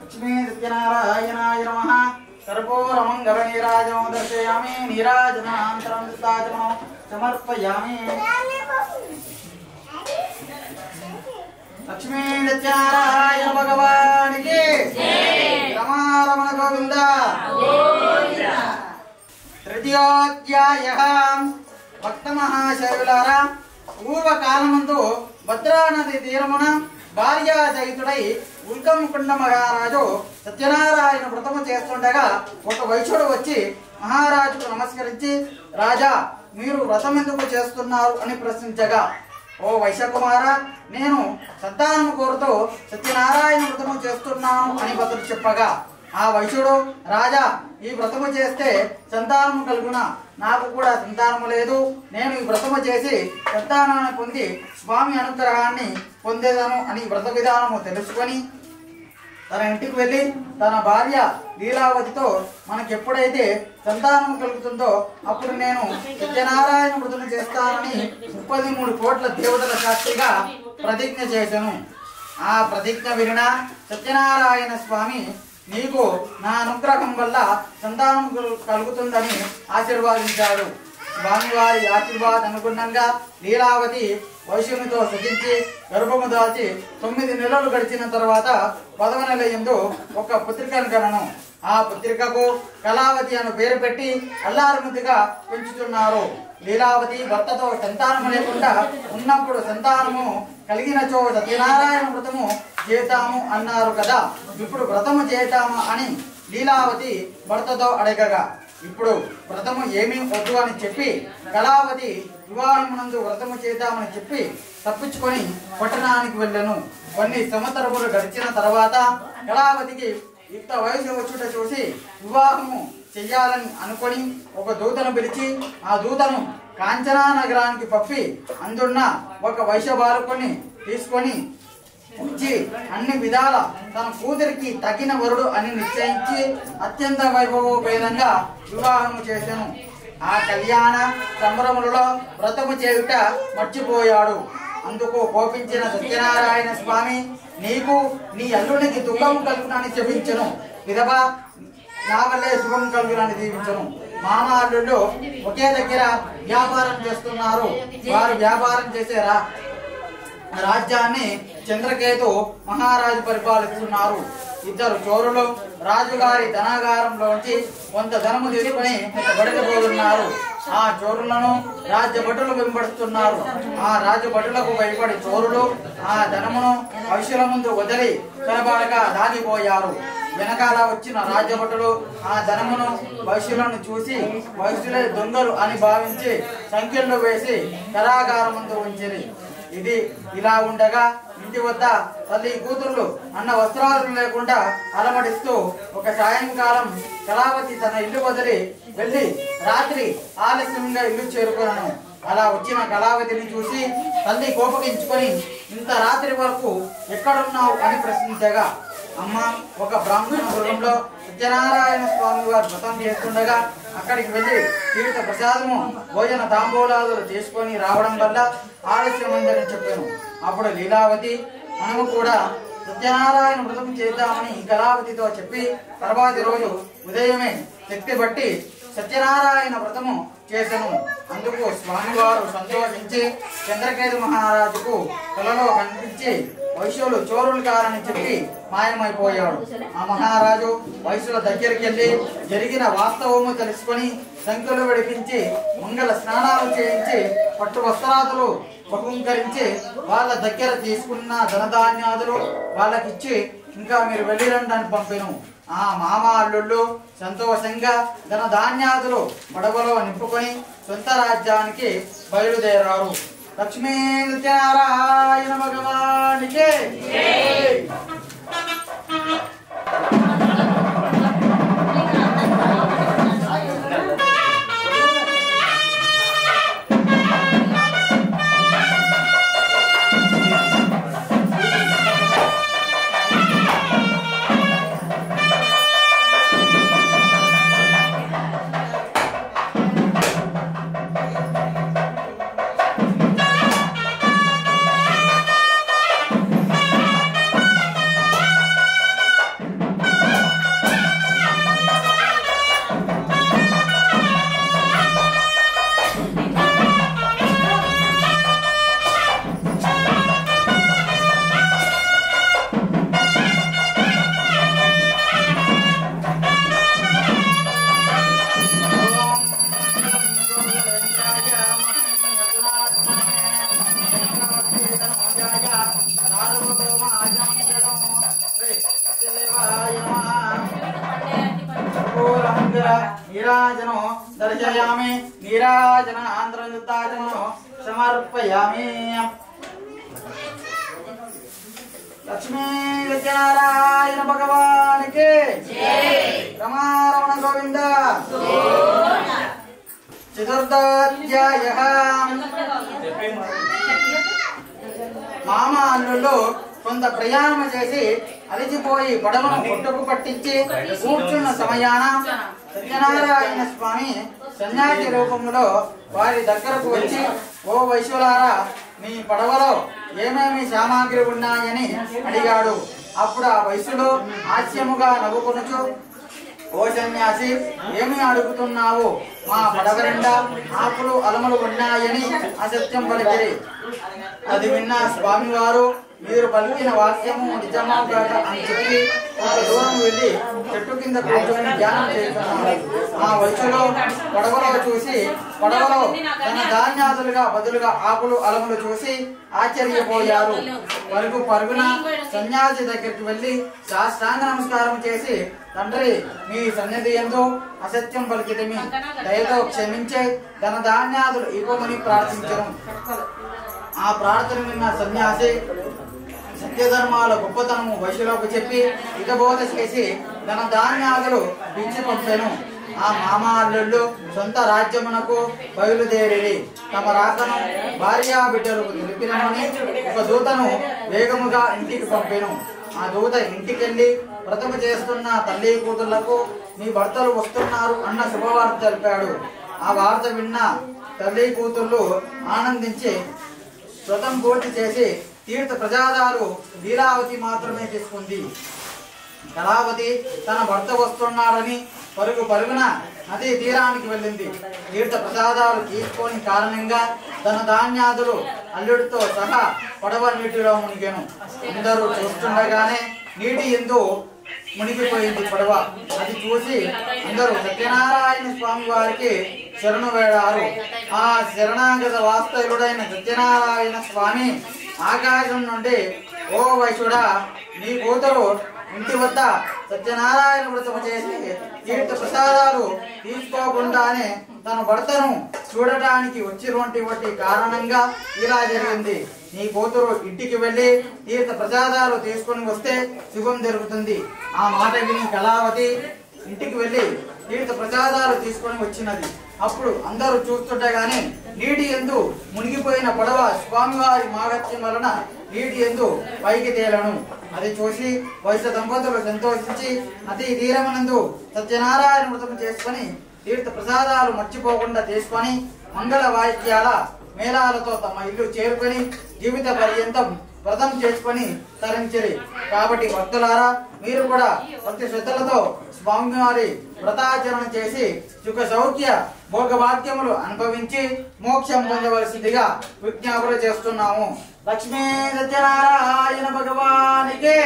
[SPEAKER 4] లక్ష్మీ సత్యనారాయణాయ నమః సర్వోరమంగళ నీరాజనం దర్శయామి నీరాజనాంతరం దత్తాజనం సమర్పయామి లక్ష్మీ సత్యనారాయణ భగవానికి రమారమణ గోవింద తృతీయోధ్యాయః భక్త మహాశైవులారా పూర్వకాలమందు భద్రా నది తీరమున భార్యా సహితుడై ఉల్కంకుండ మహారాజు సత్యనారాయణ వ్రతము చేస్తుండగా ఒక వైశ్యుడు వచ్చి మహారాజుకు నమస్కరించి రాజా మీరు వ్రతం ఎందుకు చేస్తున్నారు అని ప్రశ్నించగా ఓ వైశ్యకుమార నేను సంతానము కోరుతూ సత్యనారాయణ వ్రతము చేస్తున్నాను అని బదులు చెప్పగా ఆ వైశ్యుడు రాజా ఈ వ్రతము చేస్తే సంతానము కలుగున నాకు కూడా సంతానము లేదు నేను ఈ వ్రతము చేసి సంతానాన్ని పొంది స్వామి అనుగ్రహాన్ని పొందేదను అని వ్రత విధానము తెలుసుకొని తన ఇంటికి వెళ్ళి తన భార్య లీలావతితో మనకు ఎప్పుడైతే సంతానం కలుగుతుందో అప్పుడు నేను సత్యనారాయణ వ్రతం చేస్తానని 33 కోట్ల దేవతల సాక్షిగా ప్రతిజ్ఞ చేశాను. ఆ ప్రతిజ్ఞ వినిన సత్యనారాయణ స్వామి నీకు నా అనుగ్రహం వల్ల సంతానం కలుగుతుందని ఆశీర్వాదించాడు. స్వామివారి ఆశీర్వాద అనుగుణంగా లీలావతి వైశ్యునితో సుఖించి గర్భము దాచి 9 నెలలు గడిచిన తర్వాత 10వ నెల యందు ఒక పుత్రికను కనను. ఆ పుత్రికకు కళావతి అను పేరు పెట్టి అల్లారుముద్దుగా పెంచుతున్నారు. లీలావతి భర్తతో సంతానము లేకుండా ఉన్నప్పుడు సంతానము కలిగినచో సత్యనారాయణ వ్రతము చేతాము అన్నారు కదా, ఇప్పుడు వ్రతము చేతాము అని లీలావతి భర్తతో అడగగా ఇప్పుడు వ్రతము ఏమీ వద్దు అని చెప్పి కళావతి వివాహమునందు వ్రతము చేద్దామని చెప్పి తప్పించుకొని పట్టణానికి వెళ్ళను. కొన్ని సంవత్సరములు గడిచిన తర్వాత కళావతికి యుక్త వయసు వచ్చుట చూసి వివాహము చెయ్యాలని అనుకొని ఒక దూతను పిలిచి ఆ దూతను కాంచనా నగరానికి పంపి అందున్న ఒక వైశ్య బాలకుని తీసుకొని వచ్చి అన్ని విధాల తన కూతురికి తగిన వరుడు అని నిశ్చయించి అత్యంత వైభవోపేతంగా వివాహము చేశాను. ఆ కళ్యాణ సంబరములలో వ్రతము చేయుట మర్చిపోయాడు. అందుకు కోపించిన సత్యనారాయణ స్వామి నీకు నీ అల్లునికి దుఃఖము కలుగునని చెప్పించను, విధవ నా వల్లే శుభం కలుగునని దీవించను. మామ అల్లుళ్ళు ఒకే దగ్గర వ్యాపారం చేస్తున్నారు. వారు వ్యాపారం చేసేరా రాజ్యాన్ని చంద్రకేతు మహారాజు పరిపాలిస్తున్నారు. ఇద్దరు చోరులు రాజుగారి ధనాగారంలోంచి కొంత ధనము తీసుకుని బడిపోతున్నారు. ఆ చోరులను రాజ్యభటులు వెంబడిస్తున్నారు. ఆ రాజభటులకు భయపడి చోరులు ఆ ధనమును వైశ్యుల ముందు వదిలి కనబడగా దాగిపోయారు. వెనకాల వచ్చిన రాజ్యభటులు ఆ ధనమును వైశ్యులను చూసి వైశ్యులే దొంగలు అని భావించి సంఖ్యల్లో వేసి కరాగారం ముందు ఉంచిరి. ఇది ఇలా ఉండగా ఇంటి వద్ద తల్లి కూతుర్లు అన్న వస్త్రాలు లేకుండా అలమటిస్తూ ఒక సాయంకాలం కళావతి తన ఇల్లు వదిలి వెళ్ళి రాత్రి ఆలస్యంగా ఇల్లు చేరుకున్నాను. అలా వచ్చిన కళావతిని చూసి తల్లి కోపగించుకొని ఇంత రాత్రి వరకు ఎక్కడున్నావు అని ప్రశ్నించగా అమ్మ ఒక బ్రాహ్మణ గృహంలో సత్యనారాయణ స్వామి వారు వ్రతం చేస్తుండగా అక్కడికి వెళ్ళి తీర్థ ప్రసాదము భోజన తాంబూలాదులు తీసుకొని రావడం వల్ల ఆలస్యమైందని చెప్పాను. అప్పుడు లీలావతి మనము కూడా సత్యనారాయణ వ్రతం చేద్దామని కళావతితో చెప్పి తర్వాతి రోజు ఉదయమే శక్తి బట్టి సత్యనారాయణ వ్రతము చేసెను. అందుకు స్వామివారు సంతోషించి చంద్రకేతు మహారాజుకు కలలో కనిపించి వైశ్యులు చోరులు కారని చెప్పి మాయమైపోయాడు. ఆ మహారాజు వైశ్యుల దగ్గరికి వెళ్ళి జరిగిన వాస్తవము తెలుసుకొని సంఖ్యలు విడిపించి మంగళ స్నానాలు చేయించి పట్టు వస్త్రాదులు బహుంకరించి వాళ్ళ దగ్గర తీసుకున్న ధనధాన్యాదులు వాళ్ళకిచ్చి ఇంకా మీరు వెళ్ళిరండి అని పంపెను. ఆ మామ అల్లుళ్ళు సంతోషంగా ధనధాన్యాదులు పడవలో నింపుకొని సొంత రాజ్యానికి బయలుదేరారు. లక్ష్మీ సత్యనారాయణ భగవానికి నీరాజనో దర్శయామి నీరాజన ఆంధ్రయుతాజనో సమర్పయామి. లక్ష్మీ సత్యనారాయణ భగవానికి రమారమణ గోవింద. చతుర్థాధ్యాయ. మామ అల్లుళ్ళు కొంత ప్రయాణం చేసి అలిచిపోయి పడవను కొట్టుకు పట్టించి కూర్చున్న సమయాన సత్యనారాయణ స్వామి సన్యాసి రూపంలో వారి దగ్గరకు వచ్చి, ఓ వైశ్యులారా, మీ పడవలో ఏమేమి సామాగ్రి ఉన్నాయని అడిగాడు. అప్పుడు ఆ వైశ్యులు హాస్యముగా నవ్వుకొనుచు, ఓ సన్యాసి, ఏమి అడుగుతున్నావు? మా పడవ నిండా ఆకులు అలములు ఉన్నాయని అసత్యం పలికిరి. అది విన్న స్వామివారు, మీరు పలికిన వాక్యము నిజమా కాదా అని చెప్పి కొంత దూరం వెళ్ళి చెట్టు కింద కూర్చొని ధ్యానం చేస్తున్నారు. ఆ వైశ్యులు పడవలో చూసి పడవలో తన ధాన్యాదులుగా బదులుగా ఆకులు అలములు చూసి ఆశ్చర్యపోయారు. పరుగున సన్యాసి దగ్గరికి వెళ్ళి సాష్టాంగ నమస్కారం చేసి, తండ్రి, మీ సన్నిధి యందు అసత్యం పలికితిమి, దయతో క్షమించే ధన ధాన్యాదులు ఇవ్వమని ప్రార్థించడం. ఆ ప్రార్థన విన్న సన్యాసి సత్యధర్మాల గొప్పతనము వైశ్యులకు చెప్పి హితబోధ చేసి ధన ధాన్యాదులు ఇచ్చి పంపెను. ఆ మామ అల్లుళ్ళు సొంత రాజ్యమునకు బయలుదేరి తమ రాకను భార్యా బిడ్డలకు తెలిపినమని ఒక దూతను వేగముగా ఇంటికి పంపెను. ఆ దూత ఇంటికెళ్ళి వ్రతము చేస్తున్న తల్లి కూతుళ్లకు, మీ భర్తలు వస్తున్నారు అన్న శుభవార్త తెలిపాడు. ఆ వార్త విన్న తల్లి కూతుళ్ళు ఆనందించి వ్రతం పూర్తి చేసి తీర్థ ప్రజాదాలు లీలావతి మాత్రమే తీసుకుంది. కళావతి తన భర్త వస్తున్నాడని పరుగున నదీ తీరానికి వెళ్ళింది. తీర్థ ప్రసాదాలు తీసుకొని కారణంగా ధన ధాన్యాదులు అల్లుడితో సహా పడవ నీటిలో మునిగాను. అందరూ చూస్తుండగానే నీటి ఎందు మునిగిపోయింది పడవ. అది చూసి అందరూ సత్యనారాయణ స్వామి వారికి శరణు వేడారు. ఆ శరణాగత వాస్తవుడైన సత్యనారాయణ స్వామి ఆకాశం నుండి, ఓ వైశ్యుడా, నీ కూతురు ఇంటి వద్ద సత్యనారాయణ వ్రతము చేసి తీర్థ ప్రసాదాలు తీసుకోకుండానే తన భర్తను చూడటానికి వచ్చినటువంటి కారణంగా ఇలా జరిగింది. నీ కూతురు ఇంటికి వెళ్ళి తీర్థ ప్రసాదాలు తీసుకుని వస్తే శుభం జరుగుతుంది. ఆ మాట విని కళావతి ఇంటికి వెళ్ళి తీర్థ ప్రసాదాలు తీసుకొని వచ్చినది. అప్పుడు అందరూ చూస్తుండగానే నీటి యందు మునిగిపోయిన పడవ స్వామివారి మాగత్యం వలన నీటి యందు పైకి తేలను. అది చూసి వైశ్య దంపతులు సంతోషించి నది తీరమనందు సత్యనారాయణ వ్రతం చేసుకుని తీర్థ ప్రసాదాలు మర్చిపోకుండా తీసుకొని మంగళ వాయిద్యాల మేళాలతో తమ ఇల్లు చేరుకొని జీవిత పర్యంతం వ్రతం చేసుకొని తరించిరి. కాబట్టి భక్తులారా మీరు కూడా భక్తి శ్రద్ధలతో స్వామివారి వ్రతాచరణ చేసి సుఖ సౌఖ్య భోగభాగ్యములు అనుభవించి మోక్షం పొందవలసిందిగా విజ్ఞాపన చేస్తున్నాము. లక్ష్మీ సత్యనారాయణ భగవానికి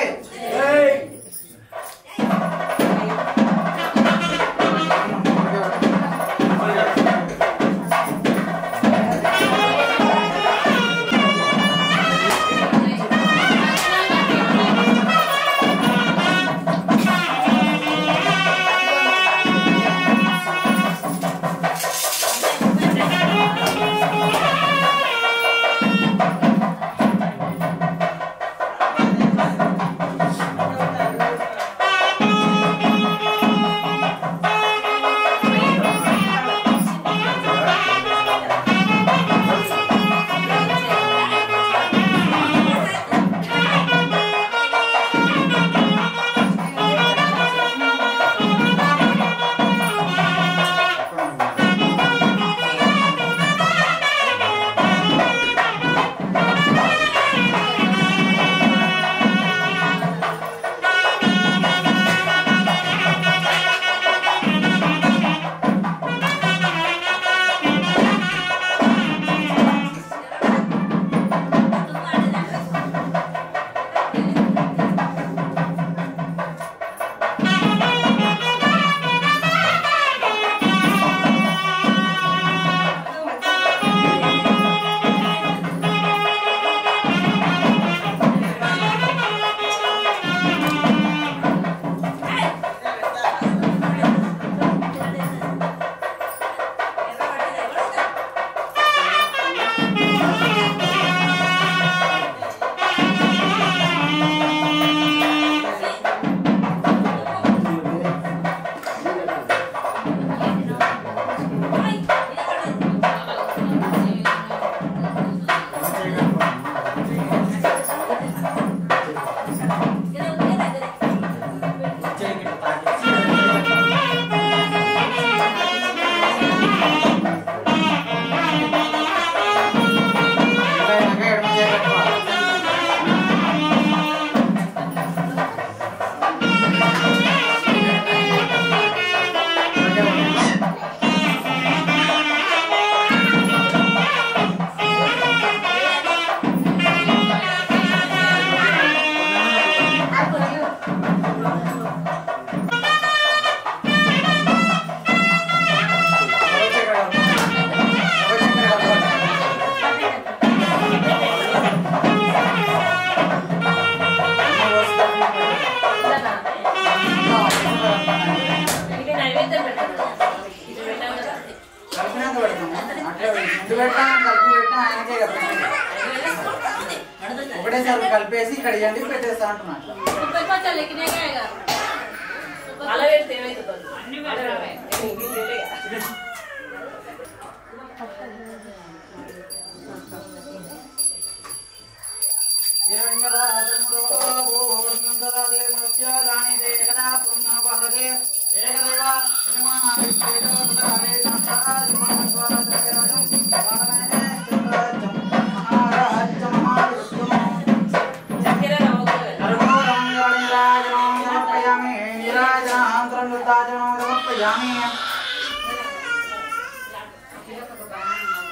[SPEAKER 4] ఒకటేసారి కలిపేసి ఇక్కడ ఇవ్వండి పెట్టేస్తా అంటున్నా.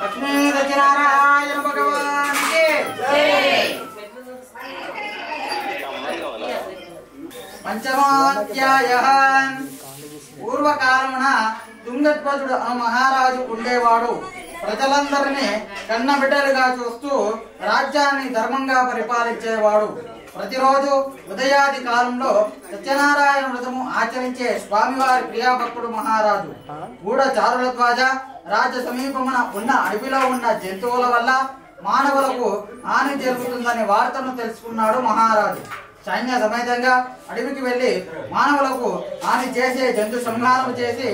[SPEAKER 4] లక్ష్మీ సత్యనారాయణ భగవానికి పంచమాధ్యాయః. పూర్వకాలమున తుంగధ్వజుడు అను మహారాజు ఉండేవాడు. ప్రజలందరినీ కన్నబిడ్డలుగా చూస్తూ రాజ్యాన్ని ధర్మంగా పరిపాలించేవాడు. ప్రతిరోజు ఉదయాది కాలంలో సత్యనారాయణ వ్రతము ఆచరించే స్వామివారి ప్రియాభక్తుడు మహారాజు. గూఢచారుల ద్వారా రాజ్య సమీపమున ఉన్న అడవిలో ఉన్న జంతువుల వల్ల మానవులకు హాని జరుగుతుందనే వార్తను తెలుసుకున్నాడు మహారాజు. సైన్య సమేతంగా అడవికి వెళ్లి మానవులకు హాని చేసే జంతు సంహారం చేసి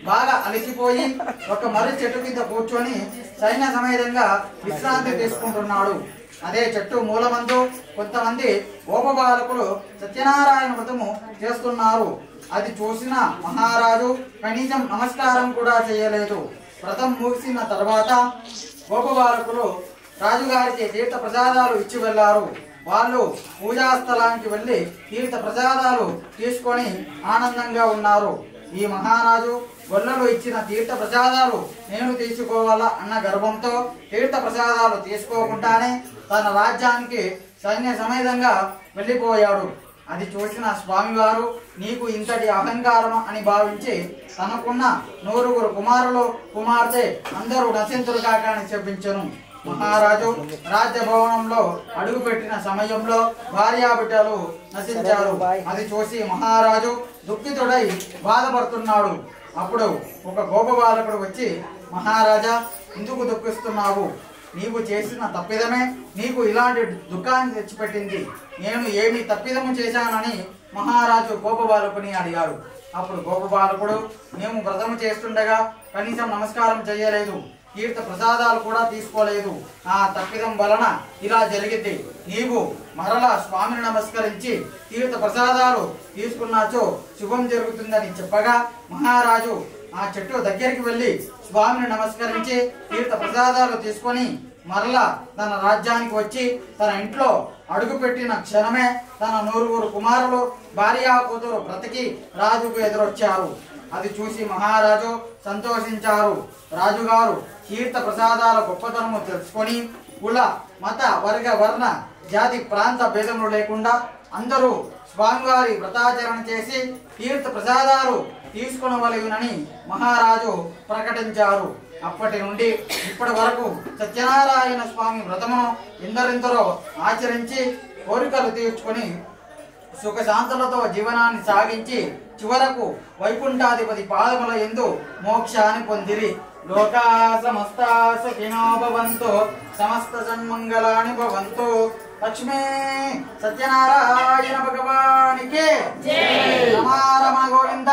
[SPEAKER 4] బాగా అలసిపోయి ఒక మర్రి చెట్టు కింద కూర్చొని సైన్య సమేతంగా విశ్రాంతి తీసుకుంటున్నాడు. అదే చెట్టు మూలమందు కొంతమంది గోపబాలకులు సత్యనారాయణ వ్రతము చేస్తున్నారు. అది చూసిన మహారాజు కనీసం నమస్కారం కూడా చేయలేదు. వ్రతం ముగిసిన తర్వాత గోపబాలకులు రాజుగారికి తీర్థ ప్రసాదాలు ఇచ్చి వెళ్లారు. వాళ్ళు పూజా స్థలానికి వెళ్లి తీర్థ ప్రసాదాలు తీసుకొని ఆనందంగా ఉన్నారు. ఈ మహారాజు గొల్లలు ఇచ్చిన తీర్థ ప్రసాదాలు నేను తీసుకోవాలా అన్న గర్వంతో తీర్థ ప్రసాదాలు తీసుకోకుండానే తన రాజ్యానికి సైన్య సమేతంగా వెళ్ళిపోయాడు. అది చూసిన స్వామివారు నీకు ఇంతటి అహంకారం అని భావించి తనకున్న 9 కుమారులు కుమార్తె అందరూ నశింతులు కాక అని చెప్పించను. మహారాజు రాజ్యభవనంలో అడుగుపెట్టిన సమయంలో భార్యాబిడ్డలు నశించారు. అది చూసి మహారాజు దుఃఖితుడై బాధపడుతున్నాడు. అప్పుడు ఒక గోపబాలకుడు వచ్చి, మహారాజా ఎందుకు దుఃఖిస్తున్నావు? నీవు చేసిన తప్పిదమే నీకు ఇలాంటి దుఃఖాన్ని తెచ్చిపెట్టింది. నేను ఏమి తప్పిదము చేశానని మహారాజు గోపబాలకుని అడిగాడు. అప్పుడు గోపబాలకుడు, మేము వ్రతము చేస్తుండగా కనీసం నమస్కారం చేయలేదు, తీర్థ ప్రసాదాలు కూడా తీసుకోలేదు. ఆ తప్పిదం వలన ఇలా జరిగింది. నీవు మరలా స్వామిని నమస్కరించి తీర్థ ప్రసాదాలు తీసుకున్నాచో శుభం జరుగుతుందని చెప్పగా మహారాజు ఆ చెట్టు దగ్గరికి వెళ్ళి స్వామిని నమస్కరించి తీర్థ ప్రసాదాలు తీసుకొని మరలా తన రాజ్యానికి వచ్చి తన ఇంట్లో అడుగుపెట్టిన క్షణమే తన 9 కుమారులు భార్యా కూతురు బ్రతికి రాజుకు ఎదురొచ్చారు. అది చూసి మహారాజు సంతోషించారు. రాజుగారు తీర్థ ప్రసాదాల గొప్పతనము తెలుసుకొని కుల మత వర్గ వర్ణ జాతి ప్రాంత భేదములు లేకుండా అందరూ స్వామివారి వ్రతాచరణ చేసి తీర్థ ప్రసాదాలు తీసుకునవలెనని మహారాజు ప్రకటించారు. అప్పటి నుండి ఇప్పటి వరకు సత్యనారాయణ స్వామి వ్రతమును ఎందరెందరో ఆచరించి కోరికలు తీర్చుకొని సుఖశాంతులతో జీవనాన్ని సాగించి చివరకు వైకుంఠాధిపతి పాదముల యందు మోక్షాన్ని పొందిరి. లోకా సమస్తా సుఖినో భవంతు, సమస్త సన్మంగళాని భవంతు. లక్ష్మీ సత్యనారాయణ భగవానికి రమ గోవింద.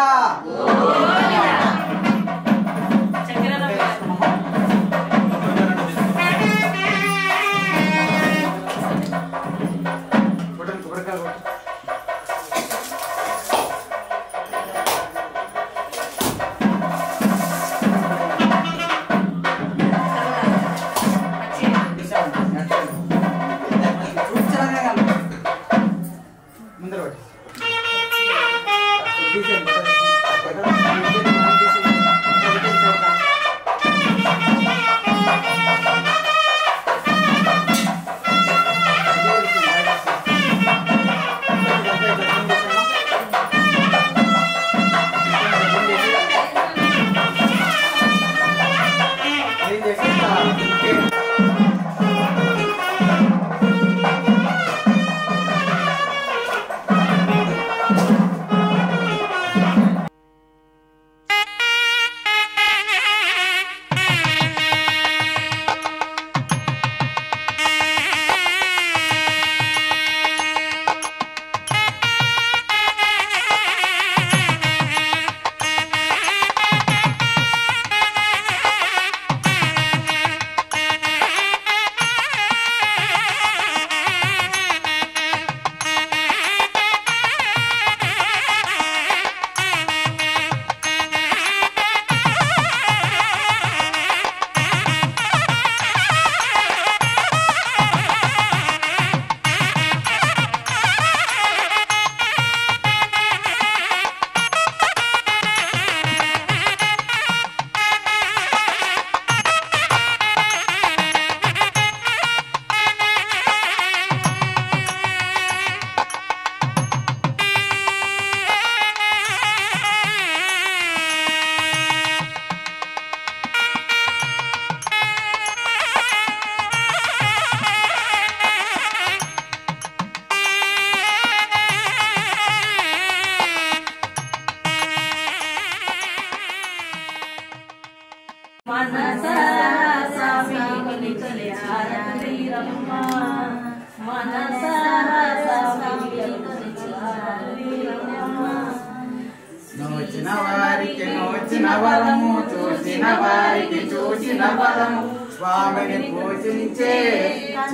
[SPEAKER 4] వరము చూసిన వారికి చూసిన ఫలము స్వామిని పూజించే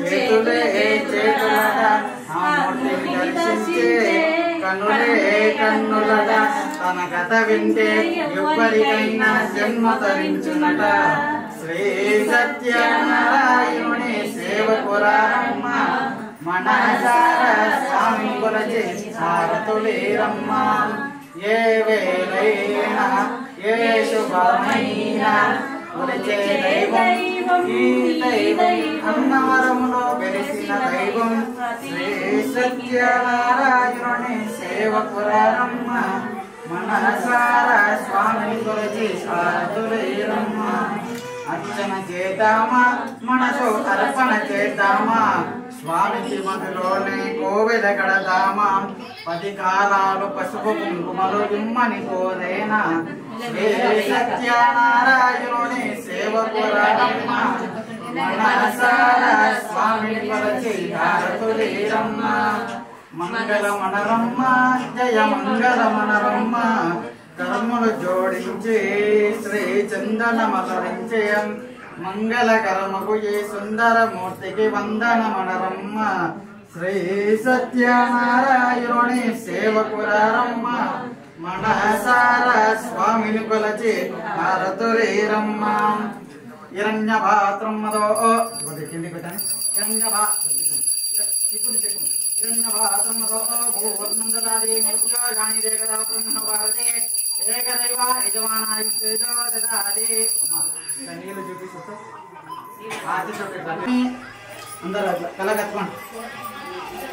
[SPEAKER 4] చేతులే చేతులట ఆ మూర్తిని దర్శించే కన్నులే కన్నులట తన కథ వింటే ఎవ్వరికైనా జన్మ తరించునట శ్రీ సత్యనారాయణుని సేవకురారమ్మ మనసారా స్వామి కొలచి హారతులేరమ్మ ఏ వేళైనా ఏ శుభమైనా కొలిచే దైవం ఈ దైవం అన్నవరములో వెలిసిన దైవం శ్రీ సత్యనారాయణుని సేవకురారమ్మ మనసారా స్వామిని కొలిచి హారతులేరమ్మ అర్చన చేద్దామా మనసు అర్పణ చేద్దామా స్వామికి మధులోనే కోవెల కడదామా 10 కాలాలు పసుపు కుంకుమలు ఇమ్మని కోరేనా శ్రీ సత్యనారాయణుని సేవకురారమ్మ మనసారా స్వామిని కొలచి హారతులేరమ్మ మంగళ మనరమ్మ జయ మంగళ మనరమ్మ కర్మలు జోడించి శ్రీ చందనమలరించే మంగళకరమకు ఈ సుందరమూర్తికి వందనమనరమ్మ శ్రీ సత్యనారాయణుని సేవకురారమ్మ మనసారా స్వామిని కొలచి హారతులేరమ్మ హిరణ్యపాత్రమ్మదో కిందికి పెట్టాను హిరణ్యపాత్రమ్మదో భూవర్ణందదాది మృత్యోజాని దేకదా బ్రహ్మభారతే ఏకదైవ యజమానాయుస్తేజో దదాది నీళ్ళు చూపిస్తూ అందరూ కలగత్వం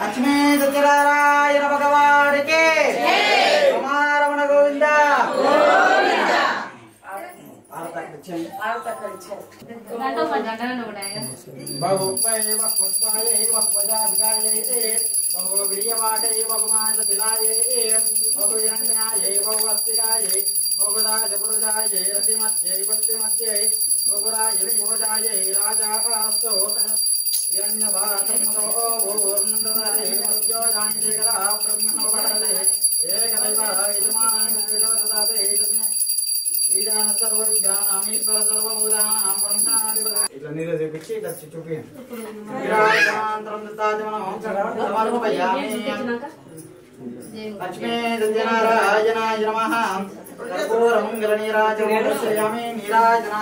[SPEAKER 4] లక్ష్మీ సత్యనారాయణ భగవాడికి రమణ గోవింద ఇట్లా నీళ్ళు చూపించి ఇట్లా చూపించండి లక్ష్మీ సత్యనారాయణాయ నమః కర్పూర మంగళ నీరాజయామి నీరాజన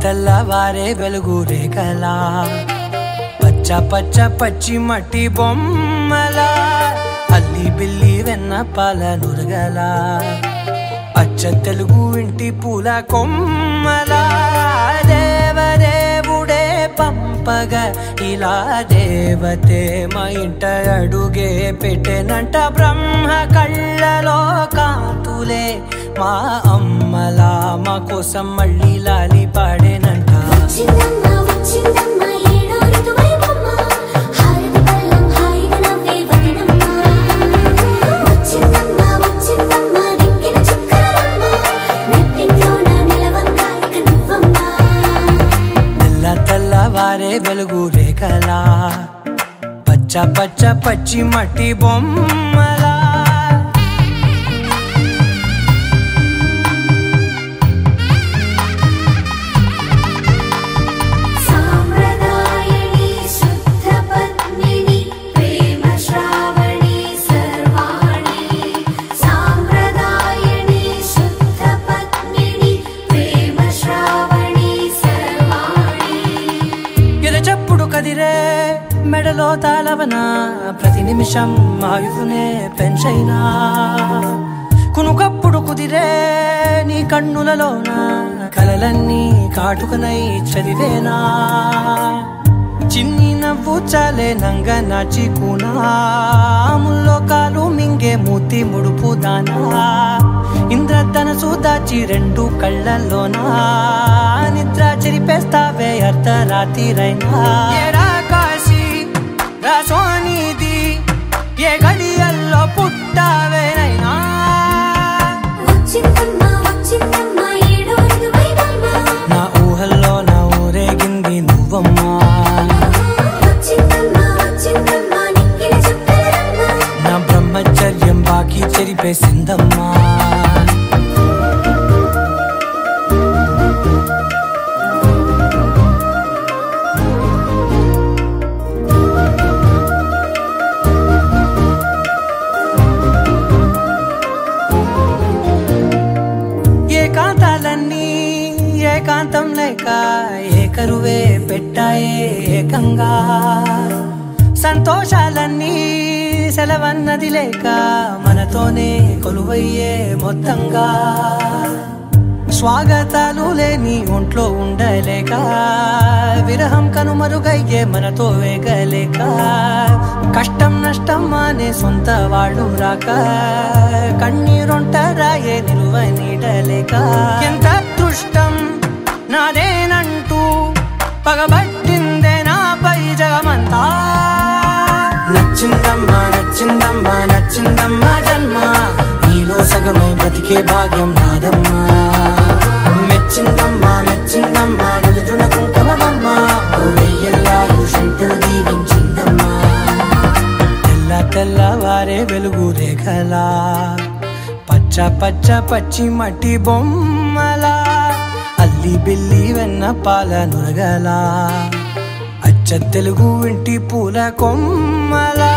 [SPEAKER 5] తెల్లవారే వెలుగు రేఖలా పచ్చ పచ్చ పచ్చి మట్టి బొమ్మలా అల్లి బిల్లి వెన్న పాల నురగలా అచ్చ తెలుగు ఇంటి పూల కొమ్మలా దేవదేవుడే పంపగా ఇలా దేవతే మా ఇంట అడుగే పెట్టెనంట బ్రహ్మ కళ్ళలో కాంతులే మా అమ్మలా మా కోసం మళ్ళీ లాలి పాడేనంట తెల్లవారే వెలుగు రేఖలా పచ్చ పచ్చ పచ్చి మట్టి బొమ్మలా మెడలో తాళవన ప్రతి నిమిషం ఆయుధునే పెంచైనా కునుకప్పుడు కుదిరే నీ కన్నులలోన కలలన్నీ కాటుకనై చదివేనా చిన్ని నవ్వు చాలే నంగ నాచి కూనాముల్లో కాలు మింగే మూతి ముడుపు దానా ఇంద్రధనసు దాచి రెండు కళ్ళల్లోనా నిద్ర చెరిపేస్తావే అర్ధరాత్రిరైనా రాసోనిది ఏ గడియల్లో పుట్టావేనైనా నా ఊహల్లో నా ఊరేగింది నువ్వమ్మా నా బ్రహ్మచర్యం బాకీ చెరిపేసిందమ్మా ఏకాంతం లేక ఏకరువే పెట్టాయే ఏకంగా సంతోషాలన్నీ సెలవన్నది లేక మనతోనే కొలువయ్యే మొత్తంగా స్వాగతాలు లేని ఒంట్లో ఉండలేక విరహం కనుమరుగయ్యే మనతో వేగలేక కష్టం నష్టం అనే సొంత వాళ్ళు రాక కన్నీరొంటరాయే నిలువ నీడలేక ఎంత అదృష్టం నాదేనంటూ పగబట్టిందే నాపై జగమంతా నచ్చిందమ్మా నచ్చిందమ్మా నచ్చిందమ్మా జన్మ నీలో సగమై బ్రతికే భాగ్యం నాదమ్మా మెచ్చిందమ్మా మెచ్చిందమ్మా నిలుతున్న కుంకుమమ్మా వెయ్యల్లాలు శంకరు దీవించిందమ్మా తెల్లవారే వెలుగు రేఖలా పచ్చ పచ్చ పచ్చి మట్టి బొమ్మలా అల్లి బిల్లి వెన్న పాల నురగలా అచ్చ తెలుగు ఇంటి పూల కొమ్మలా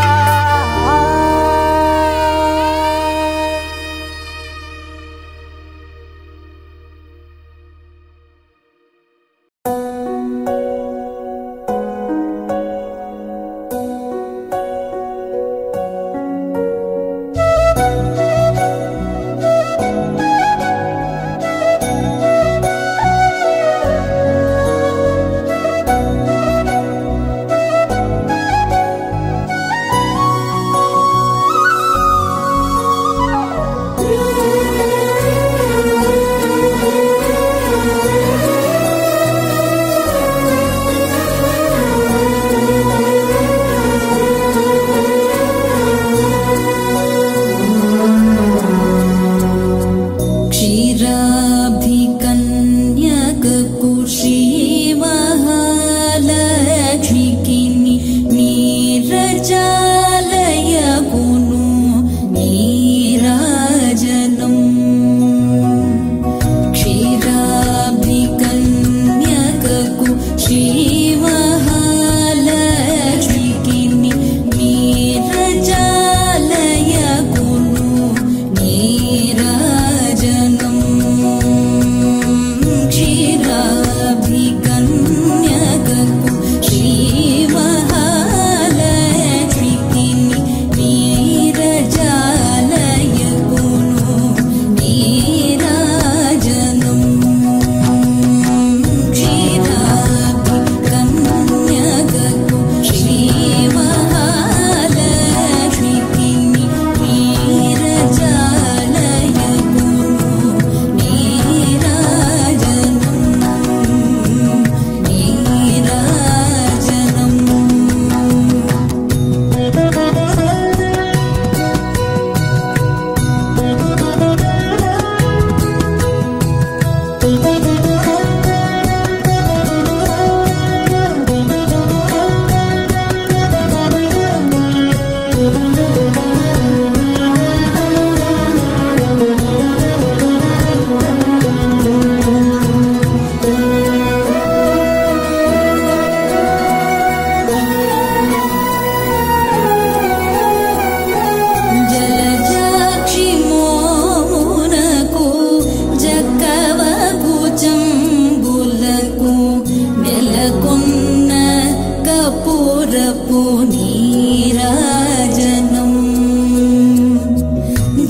[SPEAKER 1] కర్పూరపు నీరాజనం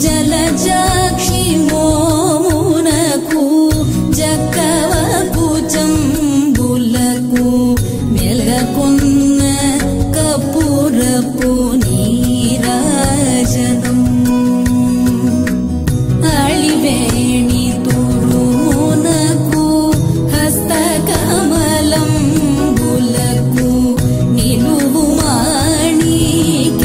[SPEAKER 1] జలజాక్షి మోమునకు జక్కవకు చంబులకు మెలకున్న కర్పూరపు నీరాజనం అళివేణి తురుమునకు హస్తకమలంబులకు నిలువు మాణిక్య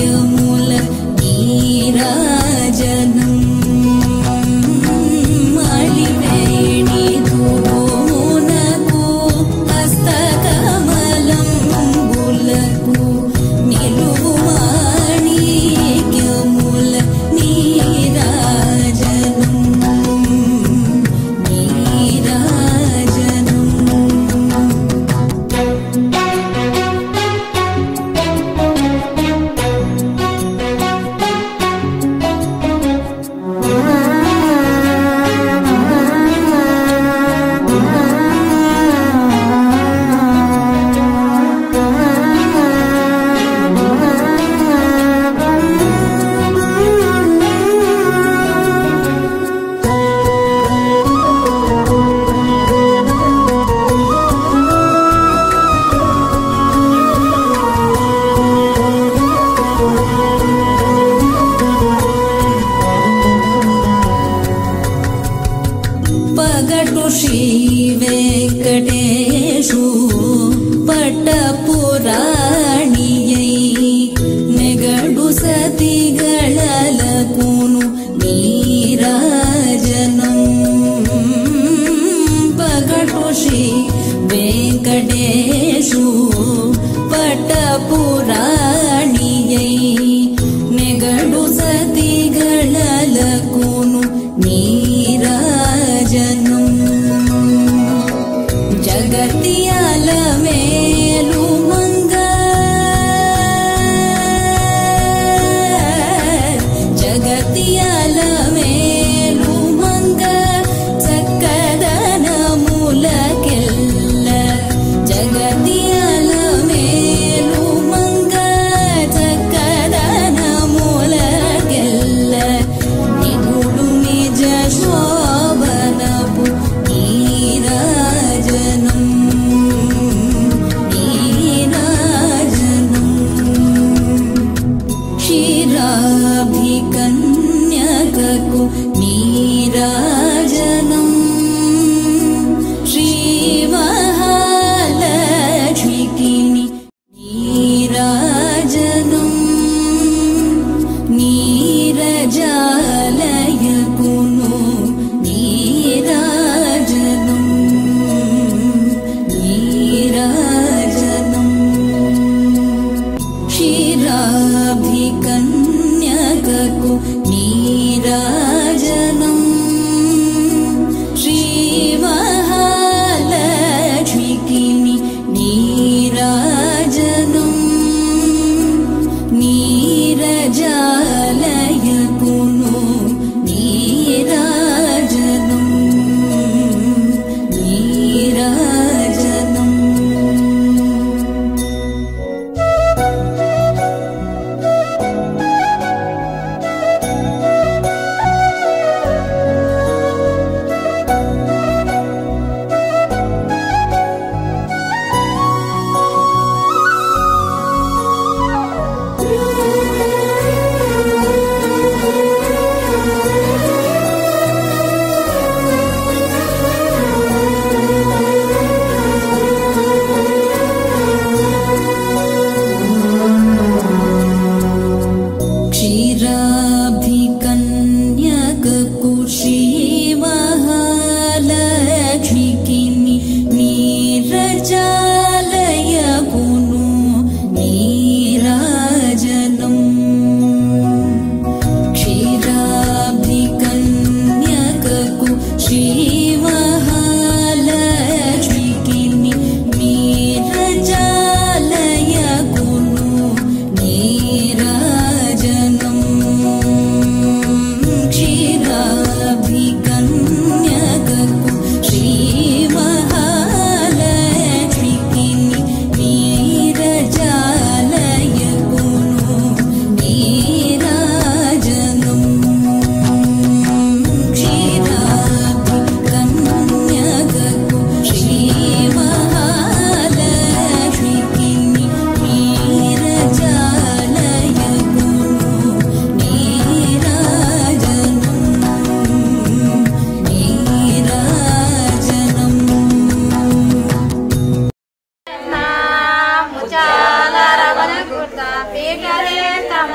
[SPEAKER 6] పీకలే తమ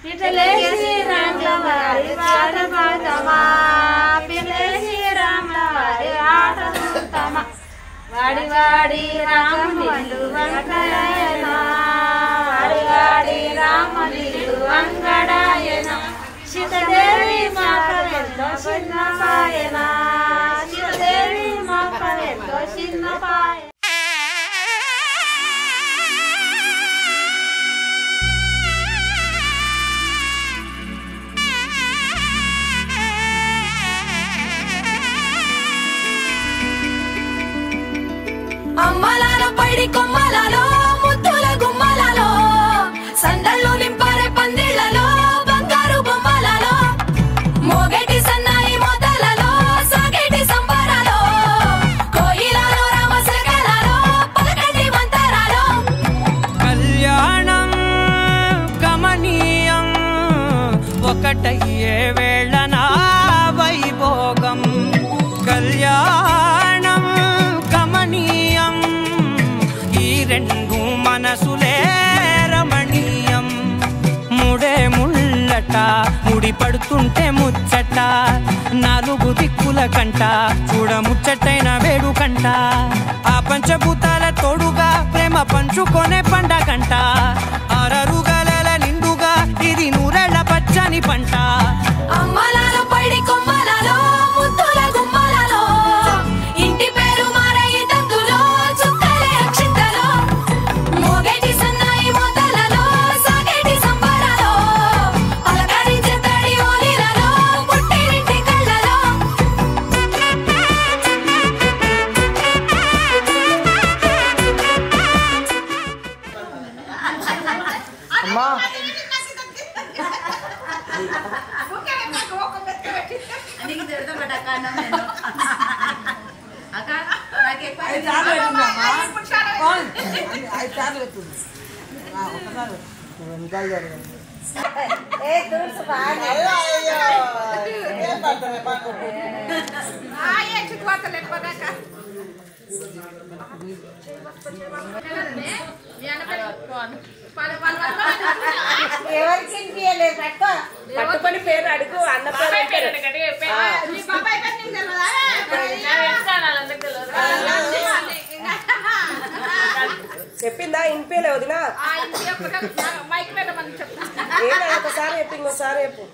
[SPEAKER 6] పిటలేసి రాముల వారి పాట పాడతామా పిటలేసి రాముల వారి ఆట చూస్తామా వాడి వాడి రాములు వంకడాయనా వాడి వాడి రాములు వంకడాయనా సీతాదేవి మాకలెంతో చిన్నపాయనా సీతాదేవి మాకలెంతో చిన్నపాయ
[SPEAKER 1] అమ్మలాల పైడి కొమ్మలలో ముద్దుల గుమ్మలలో సందళ్ళు నింపారే పందిళ్లలో బంగారు బొమ్మలలో మోగేటి సన్నాయి మోతలలో సాగేటి సంబరాలో కోయిలలో రామశకలలో పలకటి మంతరాలో
[SPEAKER 5] కళ్యాణం గమనీయం ఒకటయ్యే వేళన వైభోగం కళ్యాణం గమనీయం ఈ రెండు మనసులే రమణీయం ముడే ముళ్ళట ముడి పడుతుంటే ముచ్చట నాలుగు దిక్కుల కంట చూడ ముచ్చటైన వేడుకంట ఆ పంచభూతాల తోడుగా ప్రేమ పంచుకొనే పండగంట అరరుగల నిండుగా ఇది నూరెళ్ళ పచ్చని పంట
[SPEAKER 1] అమ్మలాల పైడి కొమ్మలలో ముద్దుల గుమ్మలలో ఇంటి పేరు మారయి తందులో చుక్కలే అక్షింతలో మోగేటి సన్నాయి మోతలలో సాగేటి సంబరాలో పలకరించే తడి ఓలిలలో పుట్టినింటి కళ్ళలో
[SPEAKER 4] అమ్మా
[SPEAKER 6] ఎవరికి వినిపించలేదు పట్టుకొని పేరు అడుగు అన్న పేరు చెప్పిందా ఇంపేలే వదినా ఏనా ఒకసారి చెప్పి ఇంకోసారి చెప్పు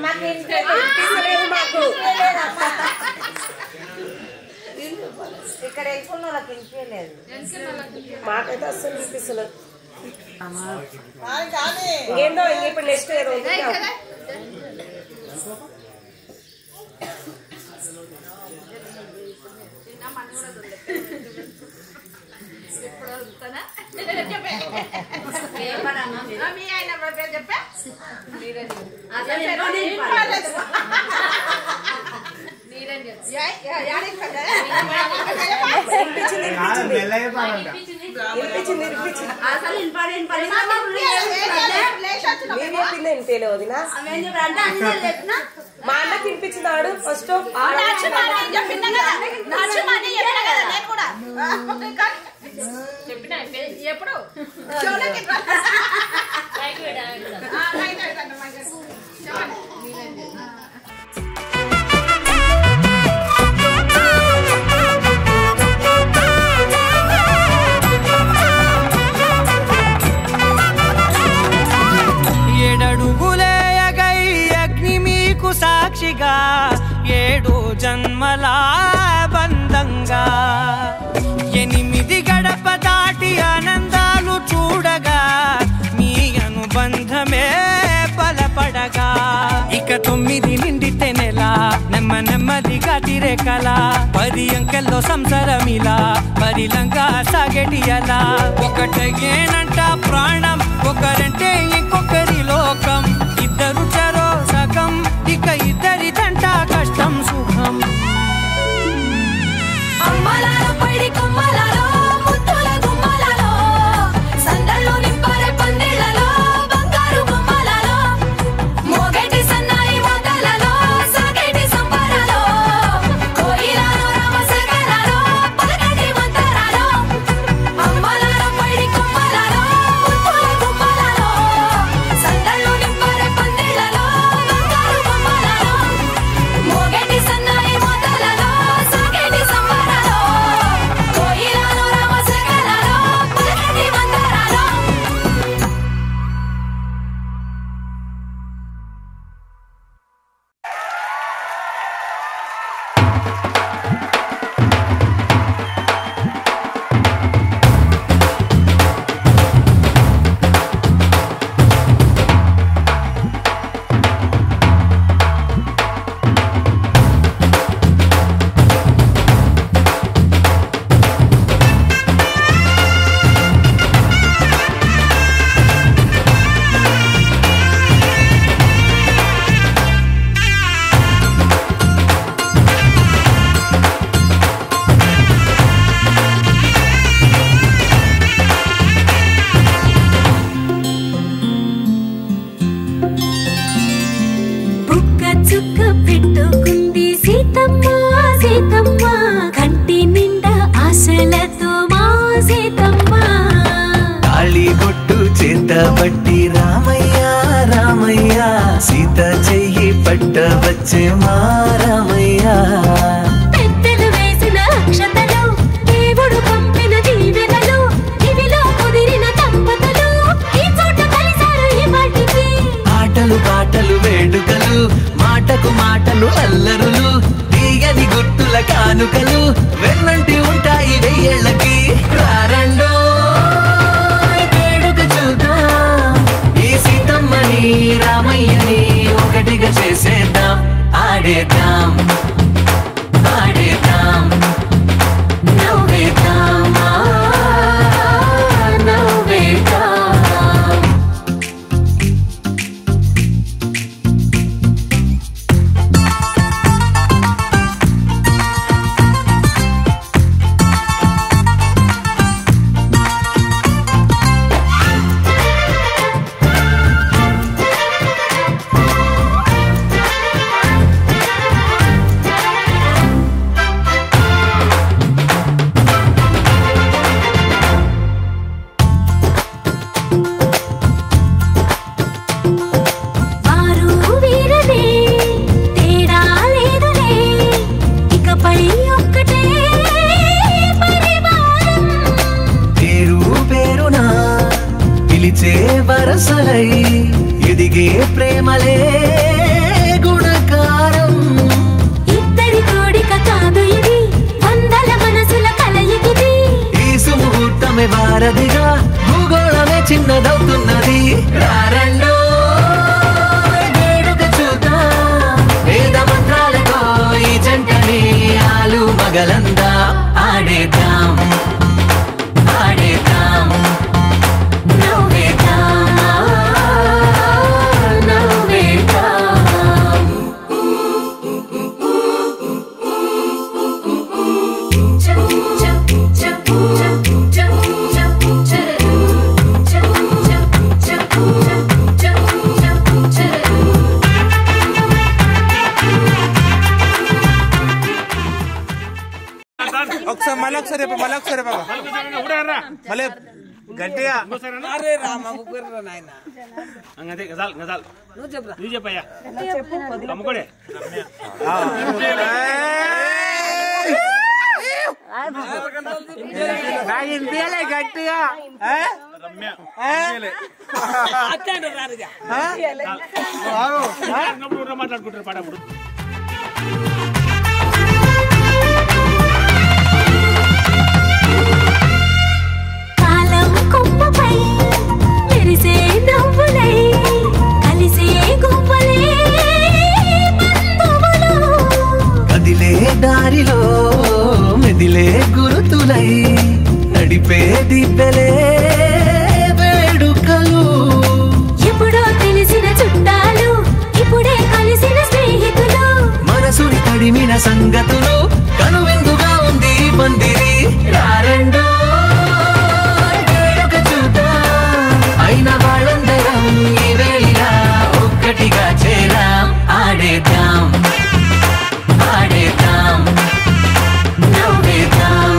[SPEAKER 6] మాకు వినిపించలేదు మాకు ఇక్కడ వెళ్ళుకున్న వాళ్ళకి వినిపించలేదు మాకైతే అస్సలు వినిపిస్తలేదు ఏందో ఇప్పుడు నెక్స్ట్ ఏదో వినిపించింది వదినా మా అన్నకి వినిపించినాడు ఫస్ట్
[SPEAKER 2] ఎప్పుడు
[SPEAKER 5] ఏడడుగులేయగై అగ్ని మీకు సాక్షిగా 7 జన్మల బంధంగా 8 గడప దాటి ఆనందాలు చూడగా మీ అనుబంధమే బలపడగా ఇక 9 నిండితే నెల నెమ్మదిగా తిరే కల 10 అంకెల్లో సంసారమిలా పరిలంగా సాగేటి అలా ఒకటేనంట ప్రాణం ఒకరంటే ఇంకొకరి లోకం ఇద్దరు చరో సగం ఇక ఇద్దరిదంట కష్టం సుఖం
[SPEAKER 1] అమ్మలాల పైడి కొమ్మలలో ముద్దుల గుమ్మలలో సందళ్ళు నింపారే పందిళ్లలో బంగారు బొమ్మలలో మోగేటి సన్నాయి మోతలలో సాగేటి సంబరాలో కోయిలలో రామశకలలో పలకటి మంత
[SPEAKER 3] పట్టి రామయ్య రామయ్య సీత చెయ్యి పట్టవచ్చే మా రామయ్య
[SPEAKER 1] పెద్దలు వేసిన అక్షతలు దేవుడు పంపిన దీవెనలు ఇవిలో కుదిరిన దంపతులు ఈ చోట కలిసారు ఈ వాటికి
[SPEAKER 3] ఆటలు పాటలు వేడుకలు మాటకు మాటలు అల్లరులు తీయని గుర్తుల కానుకలు వెన్నంటి ఉంటాయి వెయ్యేళ్ళకి రారండో వేడుక చూద్దాం ఈ సీతమ్మని రామయ్యని ఒకటిగా చేసేద్దాం ఆడేద్దాం ఆడేద్దాం నవ్వేద్దాం నవ్వేద్దాం వరసలై ఎదిగే ప్రేమలే గుణకారం
[SPEAKER 1] ఇద్దరి కోడిక కాదు ఇది వందల మనసుల కలయికిది
[SPEAKER 3] ఈ సుముహూర్తమే వారధిగా భూగోళమే చిన్నదవుతున్నది రారండో వేడుక చూద్దాం వేద మంత్రాలతో ఈ జంటని ఆలు మగలందా ఆడేద్దాం ఆడేద్దాం
[SPEAKER 7] ఒకసారి బాబా మళ్ళీ గట్టిగా
[SPEAKER 6] అరే రామ ముగ్గురు నాయన
[SPEAKER 7] అంతే గజాల్ గజాల్
[SPEAKER 6] నువ్వు చెప్పరా
[SPEAKER 7] నువ్వు చెప్పయ్యా అమ్ముకోడే గట్టిగా మాట్లాడుకుంటారు పాడప్పుడు
[SPEAKER 1] కొమ్మపై మెరిసే నవ్వులై కలిసే గువ్వలే బంధువులు
[SPEAKER 3] కదిలే దారిలో మెదిలే గురుతులై నడిపే దిబ్బెలే వేడుకలు
[SPEAKER 1] ఎప్పుడో తెలిసిన చుట్టాలు ఇప్పుడే కలిసిన స్నేహితులు
[SPEAKER 3] మనసుని తడిమిన సంగతులు కనువిందుగా ఉంది పందిరి రారండో అయిన వాళ్ళందరం ఈ వేళ ఒక్కటిగా చేరాం ఆడేద్దాం ఆడేద్దాం నవ్వేద్దాం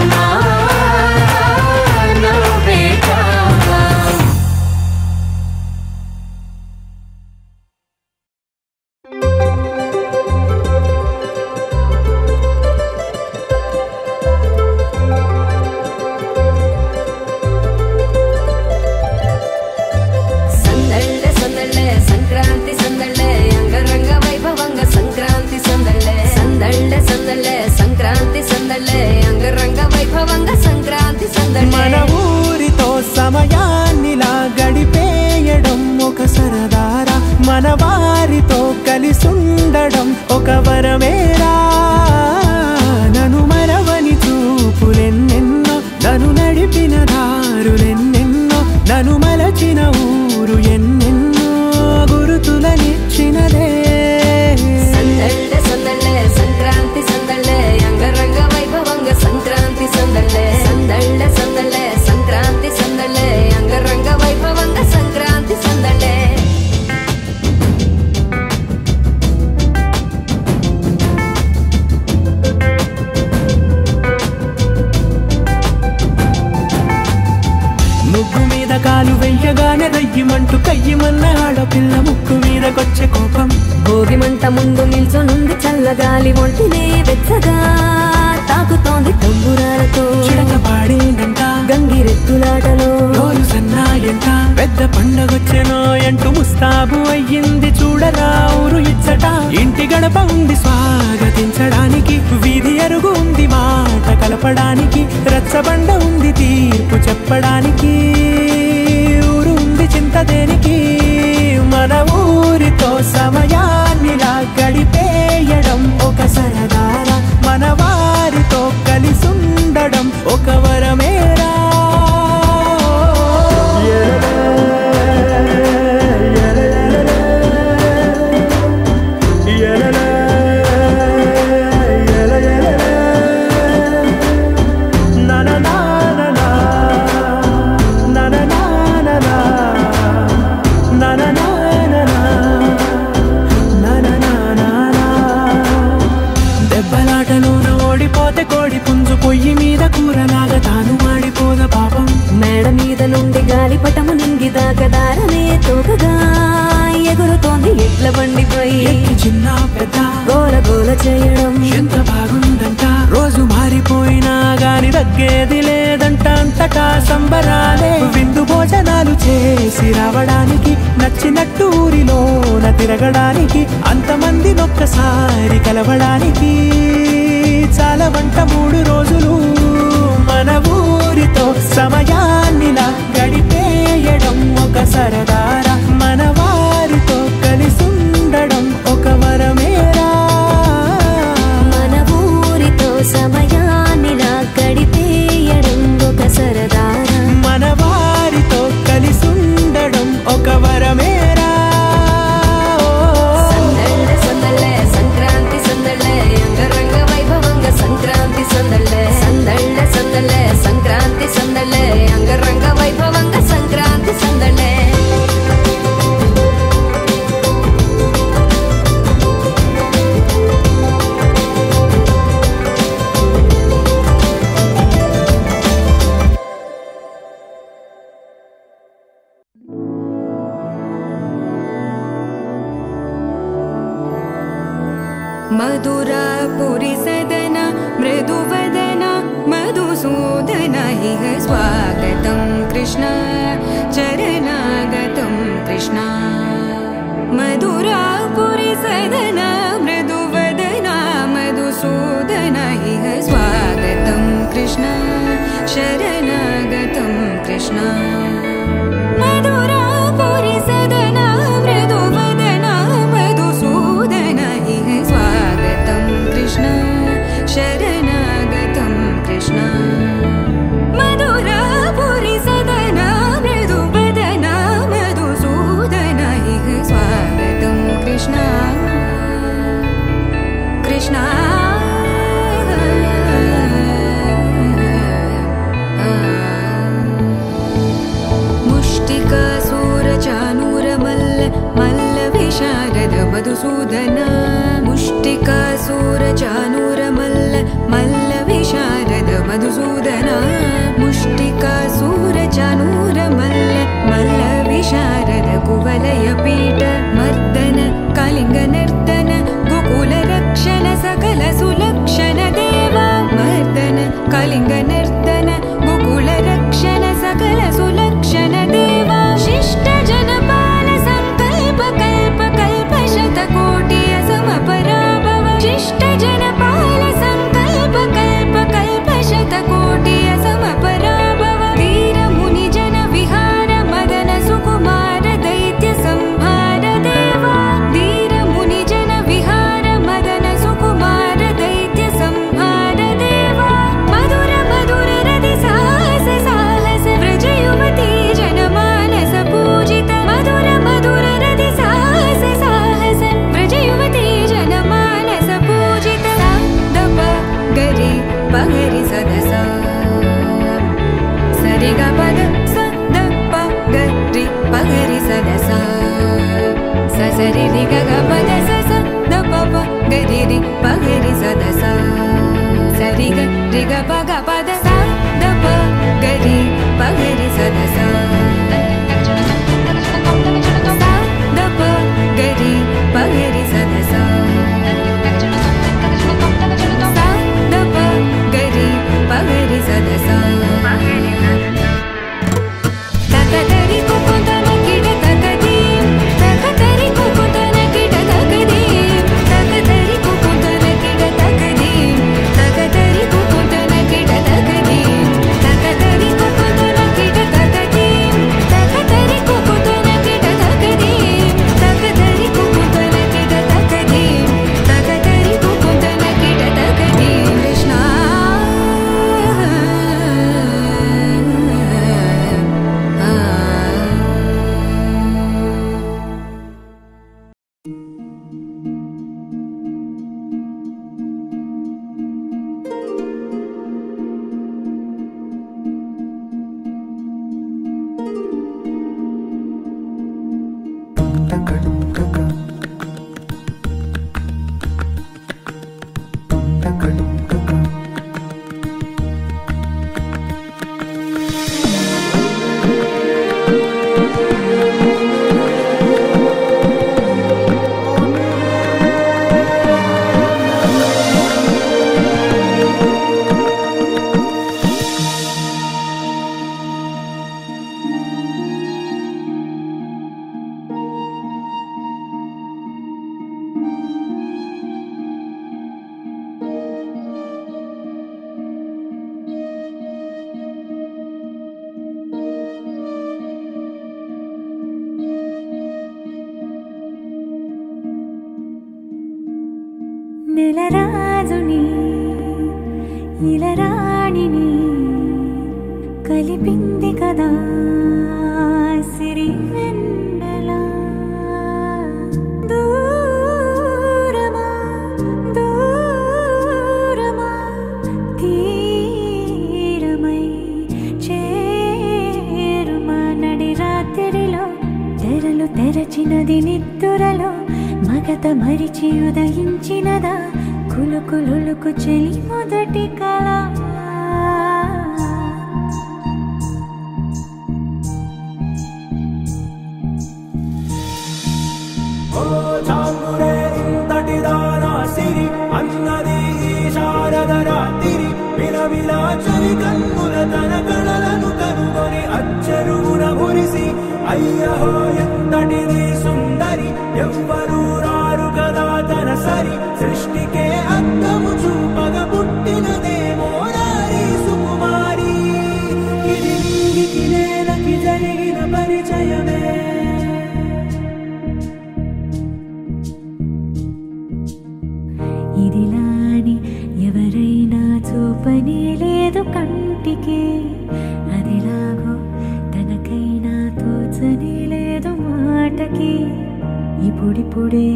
[SPEAKER 3] నవ్వేద్దాం కాలు వెయ్యగానే రయ్యమంటూ కయ్యమన్న ఆడపిల్ల ముక్కు మీదకొచ్చే కోపం.
[SPEAKER 1] భోగి మంట ముందు నిల్చొనుంది చల్లగాలి ఒంటినే వెచ్చగా తాకుతోంది తంబురాలతో.
[SPEAKER 3] చిడక పాడేందంట
[SPEAKER 1] గంగిరెత్తులాటలో
[SPEAKER 3] రోజు సన్నాయంట. పెద్ద పండగొచ్చెనో అంటూ ముస్తాబు అయ్యింది చూడరా ఊరు ఇచ్చట. ఇంటి గడప ఉంది స్వాగతించడానికి, వీధి అరుగు ఉంది మాట కలపడానికి, రచ్చబండ ఉంది తీర్పు చెప్పడానికి, ఊరు ఉంది చింత దేనికి. మన ఊరితో సమయాన్నిలా గడిపేయడం ఒక సరదారా, మన వారితో కలిసుండడం ఒక వరమేరా. దెబ్బలాటలోన ఓడిపోతే కోడి పుంజు పొయ్యి మీద కూరలాగా తాను మాడిపోద పాపం.
[SPEAKER 1] మేడ మీద నుండి గాలిపటము నింగిదాకా దారనే తోకగా ఎగురుతోంది ఎడ్ల బండిపై.
[SPEAKER 3] చిన్న పెద్ద
[SPEAKER 1] గోల గోల చేయడం
[SPEAKER 3] ఎంత బాగుందంట. రోజు మారిపోయినా గాని తగ్గేది లేదంట. అంతటా సంబరాలే, విందు భోజనాలు చేసి రావడానికి, నచ్చినట్టు ఊరిలోన తిరగడానికి, అంతమంది ఒక్కసారి కలవడానికి చాలా వంట 3 రోజులు. మన ఊరితో సమయాన్నిలా గడిపేయడం ఒక సరదారా, మన వారితో కలిసుండడం ఒక వరమేరా.
[SPEAKER 1] మన ఊరితో సమయాన్నిలా గడిపేయడం ఒక సరదారా,
[SPEAKER 3] మన వారితో కలిసుండడం ఒక వరమేరా.
[SPEAKER 1] సందళ్ళ సందళ్ళే సంక్రాంతి సందళ్ళే అంగరంగ వైభవంగా సంక్రాంతి సందళ్ళే. సందళ్ళ సందళ్ళే సంక్రాంతి సందళ్ళే అంగరంగ వైభవంగా సంక్రాంతి సందళ్ళే.
[SPEAKER 8] मधुरापुरी सदन मृदुवदन मधुसूदन इह स्वागतं कृष्ण चरणागतं कृष्ण. मधुरापुरी सदन मृदुवदन मधुसूदन इह स्वागतं कृष्ण शरणागतं कृष्ण. मधुरापुरी सदन मृदुवदन मधुसूदन इह स्वागतं कृष्ण शरणागतं कृष्ण. मधुरापुरी सदन मृदुवदन मधुसूदन इह स्वागतं कृष्ण कृष्ण. मुष्टिकासूरचानूरमल्ल मल्लविशारद मधुसूदन. मुष्टिकासूरचानूरमल्ल मल्लविशारद मधुसूदन. मुष्टिकासूरचानूरमल्ल मल्लविशारद कुवलयपीठ मर्दन कलिङ्गनर्तन गोकुलरक्षण सकल सुलक्षण देवा. मर्दन कलिङ्गनर्तन गोकुलरक्षण सकल सुलक्षण देवा. शिष्ट जनपाल संकल्प कल्प कल्प शतकोटि असमपराभव. शिष्ट जनपाल संकल्प कल्प कल्प शतकोटि असमपराभव. वीर मुनि जन विहार मदन सुकुमार दैत्य संहार देवा. वीर मुनि जन विहार मदन सुकुमार दैत्य संहार देवा. मधुर मधुर रति साहस साहस व्रज युवती जनमानस पूजित. मधुर मधुर रति साहस साहस व्रज युवती जनमानस पूजित.
[SPEAKER 1] నెలరాజుని ఇలరాణిని కలిపింది కదా సిరి వెన్నెల. దూరమా దూరమా తీరమై చేరుమా నడి రాత్రిలో తెరలు తెరచినది నిద్దురలో మగత మరిచి ఉదయించినదా కులుకులుకు చెలి మొదటి కళ.
[SPEAKER 3] చాంగురే ఇంతటిదానా సిరి అన్నది ఈ శారద రాత్రి విలవిలా చలి కన్నుల తన కళలను కనుగొని అచ్చరుగున మురిసి అయ్యహో ఎంతటిది సుందరి ఎవ్వరూ రారు కదా తన సరి సృష్టికే అద్దము చూపగ పుట్టినదేమో నారీ సుకుమారి. ఇది నీకి నేలకి జరిగిన పరిచయమే.
[SPEAKER 1] ఇదిలాని ఎవరైనా చూపనే లేదు కంటికి అదిలాగో తనకైనా తోచనే లేదు మాటకి. ఇప్పుడిప్పుడే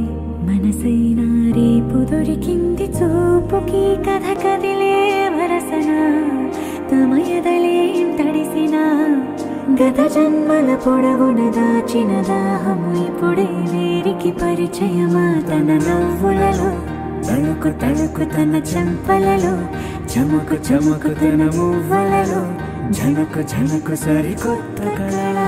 [SPEAKER 1] మనసైనా రేపు దొరికింది చూపుకి కథ కదిలే వరసన తమ ఎదలేం తడిసిన గత జన్మల పొడవున దాచిన దాహము ఇప్పుడే వేరికి పరిచయమా తన నవ్వులలో తళుకు తళుకు తన చెంపలలో చముకు చముకు తన మువ్వలలో ఝనకు ఝనకు సరికొత్త కళ.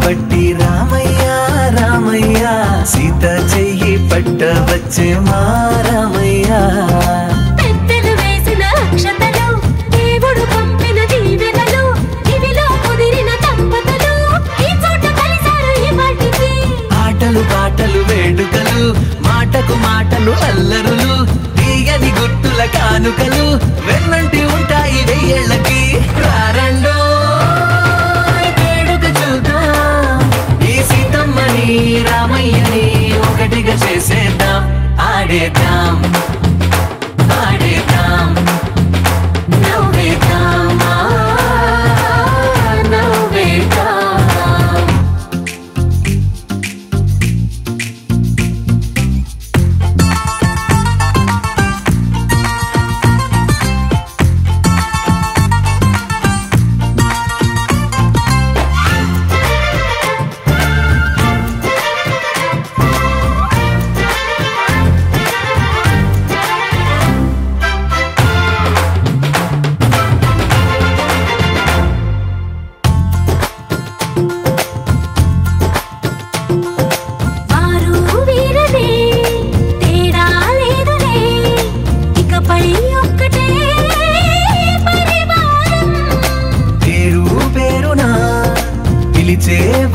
[SPEAKER 5] బట్టి రామయ్య రామయ్య సీత చెయ్యి పట్ట వచ్చే మా రామయ్య.
[SPEAKER 1] పెద్దలు వేసిన అక్షతలు దేవుడు పంపిన దీవెనలు ఇవిలో కుదిరిన దంపతులు ఈ చోట కలిసారు ఈ వాటికి.
[SPEAKER 5] ఆటలు పాటలు వేడుకలు మాటకు మాటలు అల్లరులు తీయని గుర్తుల కానుకలు వెన్నంటి ఉంటాయి వెయ్యేళ్ళకి. రారండో రామయ్యని ఒకటిగా చేసేద్దాం ఆడేద్దాం ఆడేద్దాం నవ్వేద్దాం నవ్వేద్దాం.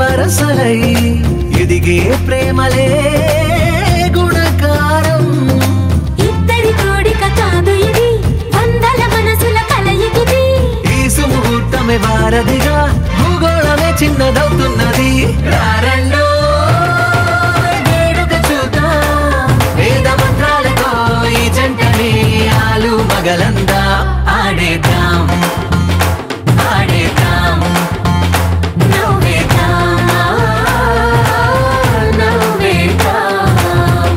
[SPEAKER 5] వరసలై ఎదిగే ప్రేమలే గుణకారం.
[SPEAKER 1] ఇద్దరి కోడిక కాదు ఇది వందల మనసుల కలయికిది.
[SPEAKER 5] ఈ సుముహూర్తమే వారధిగా భూగోళమే చిన్నదవుతున్నది. రారండో వేడుక చూద్దాం వేద మంత్రాలతో ఈ జంటని ఆలు మగలందా ఆడేద్దాం ఆడేద్దాం నవ్వేద్దాం నవ్వేద్దాం.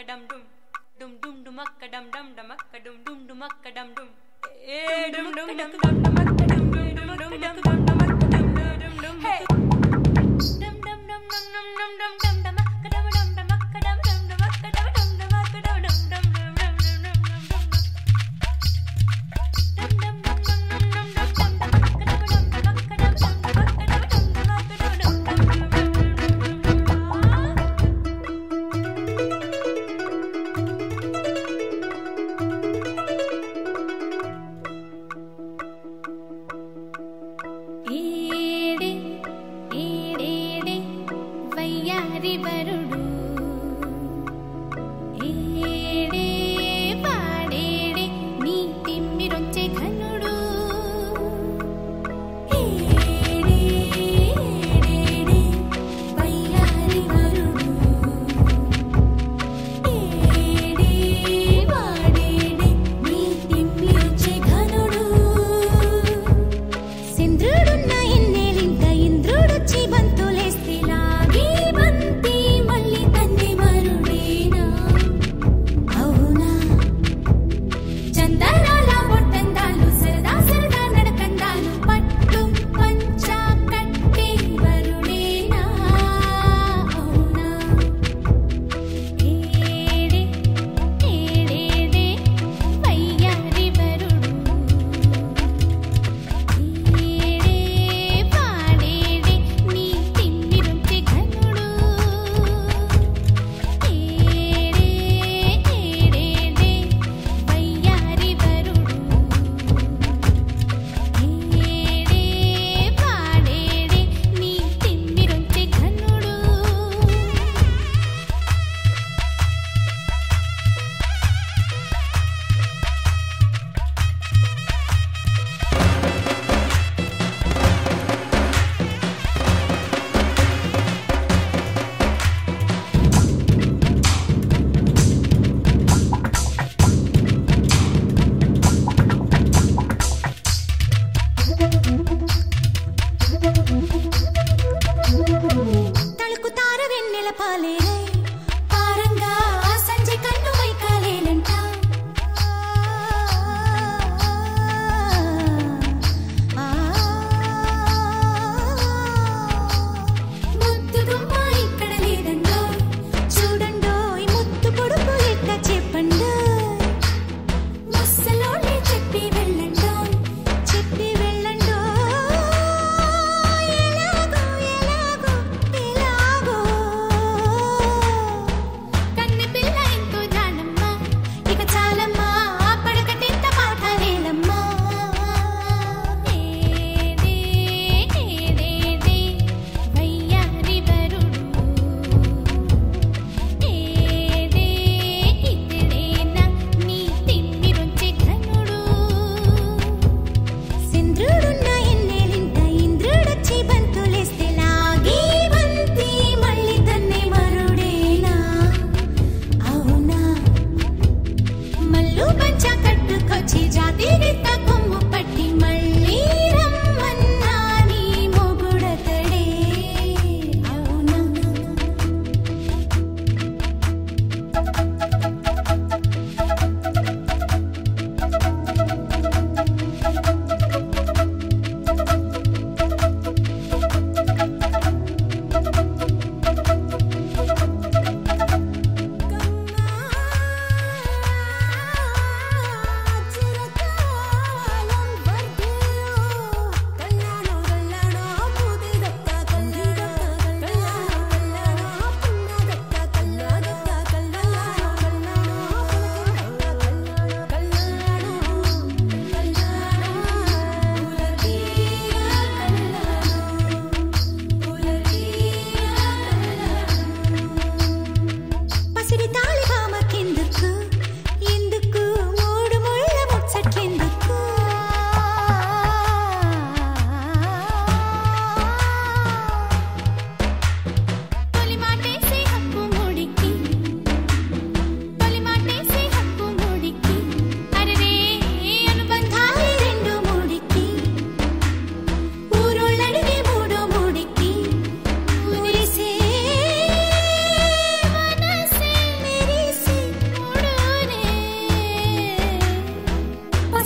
[SPEAKER 2] dum dum dum dum dum akka dum dum dum akka dum dum dum akka dum dum dum dum dum dum dum akka dum dum dum dum dum dum akka dum dum dum hey dum dum dum dum dum dum dum dum dum akka dum dum dum akka dum dum dum akka dum dum dum akka dum dum dum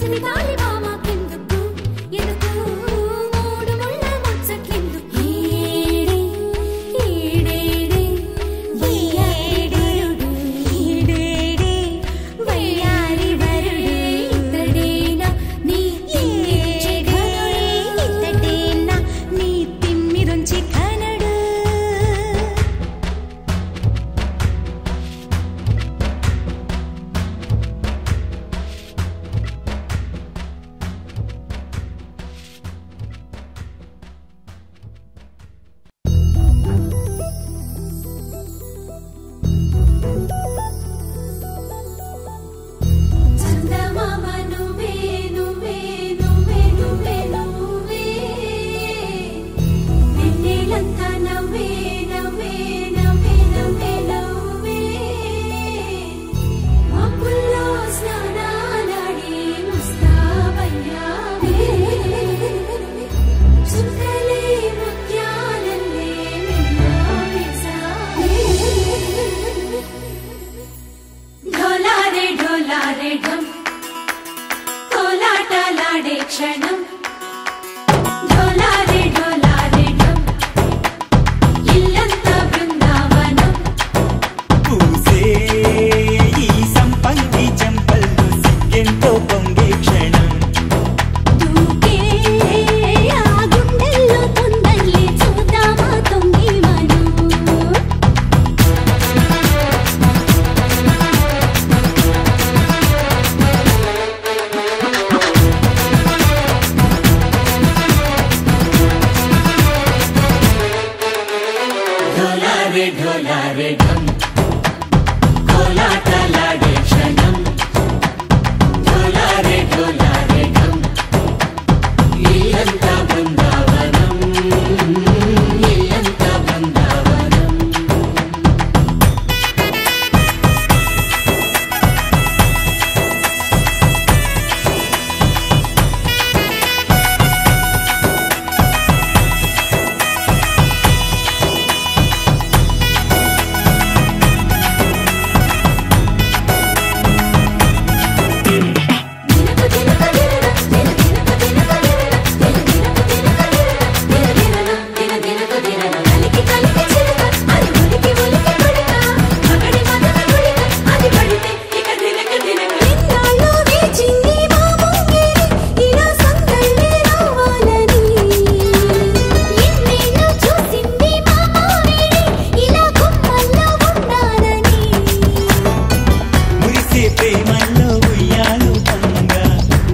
[SPEAKER 1] పచ్చని తాళి మామాకెందుకు ఎందుకు మూడు ముళ్ళ ముచ్చట్లెందుకు ఈడే ఈడేడే వయ్యారుడు ఈడేడే వయ్యారి వరుడు ఇతడేనా నీ తిమ్మిరుంచి ఘనుడు ఇతడేనా నీ తిమ్మిరుంచి ఘనుడు చందమామ నువ్వే నువ్వే నువ్వే నువ్వే నువ్వే వెన్నెలంతా నవ్వే నవ్వే నవ్వే నవ్వే నవ్వే మబ్బుల్లో స్నానాలాడి ముస్తాబయ్యావే చుక్కలే ముత్యాలల్లే మెల్లావేశావే ఢోలారే ఢోలారే ఢం కోలాటలాడే క్షణం ఢోలారే ఢోలారే ఢం ఇల్లంతా బృందావనం
[SPEAKER 5] పూసే ఈ సంపంగి చెంపల్లో సిగ్గెంతో పొంగే క్షణం
[SPEAKER 1] దూకే ఆ గుండెల్లో తొందరలే చూద్దామా తొంగి మనం
[SPEAKER 5] ఢోలారే ఢోలారే ఢం కోలాటలాడే క్షణం ఢోలారే ఢోలారే ఢం ఇల్లంతా బృందావనం ఇల్లంతా బృందావనం మురిసే ప్రేమల్లో ఉయ్యాలు పంగా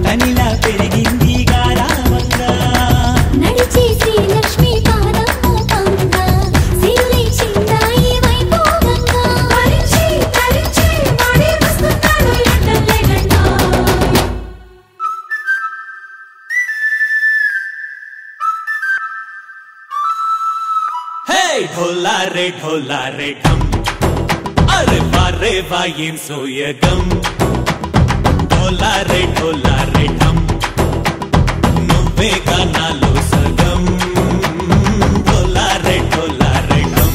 [SPEAKER 5] తనిలా పెరిగింది గారావంగా
[SPEAKER 1] నడిచే శ్రీ లక్ష్మీ పాదము పంగా సిరులై చిందాయి వైభోగంగా తరించి తరించి వాడి వస్తున్నాడు ఎండలే గంట
[SPEAKER 5] హే ఢోలారే ఢోలారే ఢం అరే వారే వాయేం సోయగం ఢోలారే ఢోలారే ఢం నువ్వే గానాలో సగం ఢోలారే ఢోలారే ఢం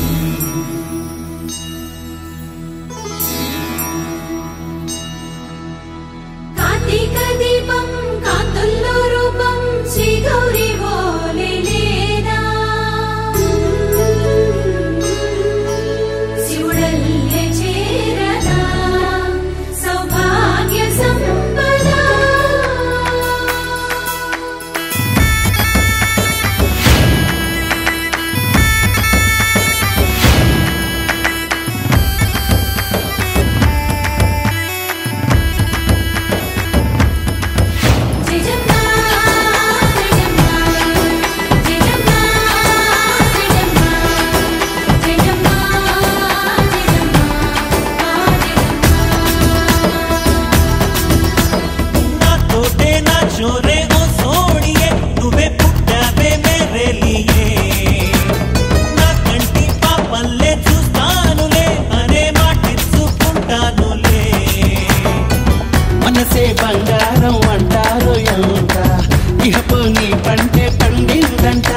[SPEAKER 1] కార్తీక దీపం కాంతుల్లో రూపం శ్రీ గౌరీ ఓలే లేనా శివుడల్లే చేరదా సౌభాగ్య సంపద జయజమ్మా జయజమ్మా జయజమ్మా జయజమ్మా జయజమ్మా
[SPEAKER 5] నా తోటే నా చోరే ఓ సోడియే నువ్వే పుట్టావే మేరే లియే నా కంటి పాపల్లే చూస్తానులే అనే మాటిచ్చుకుంటానులే మనసే బంగారం అంటారు ఎంత ఇహపు నీ పంటే పండిందంట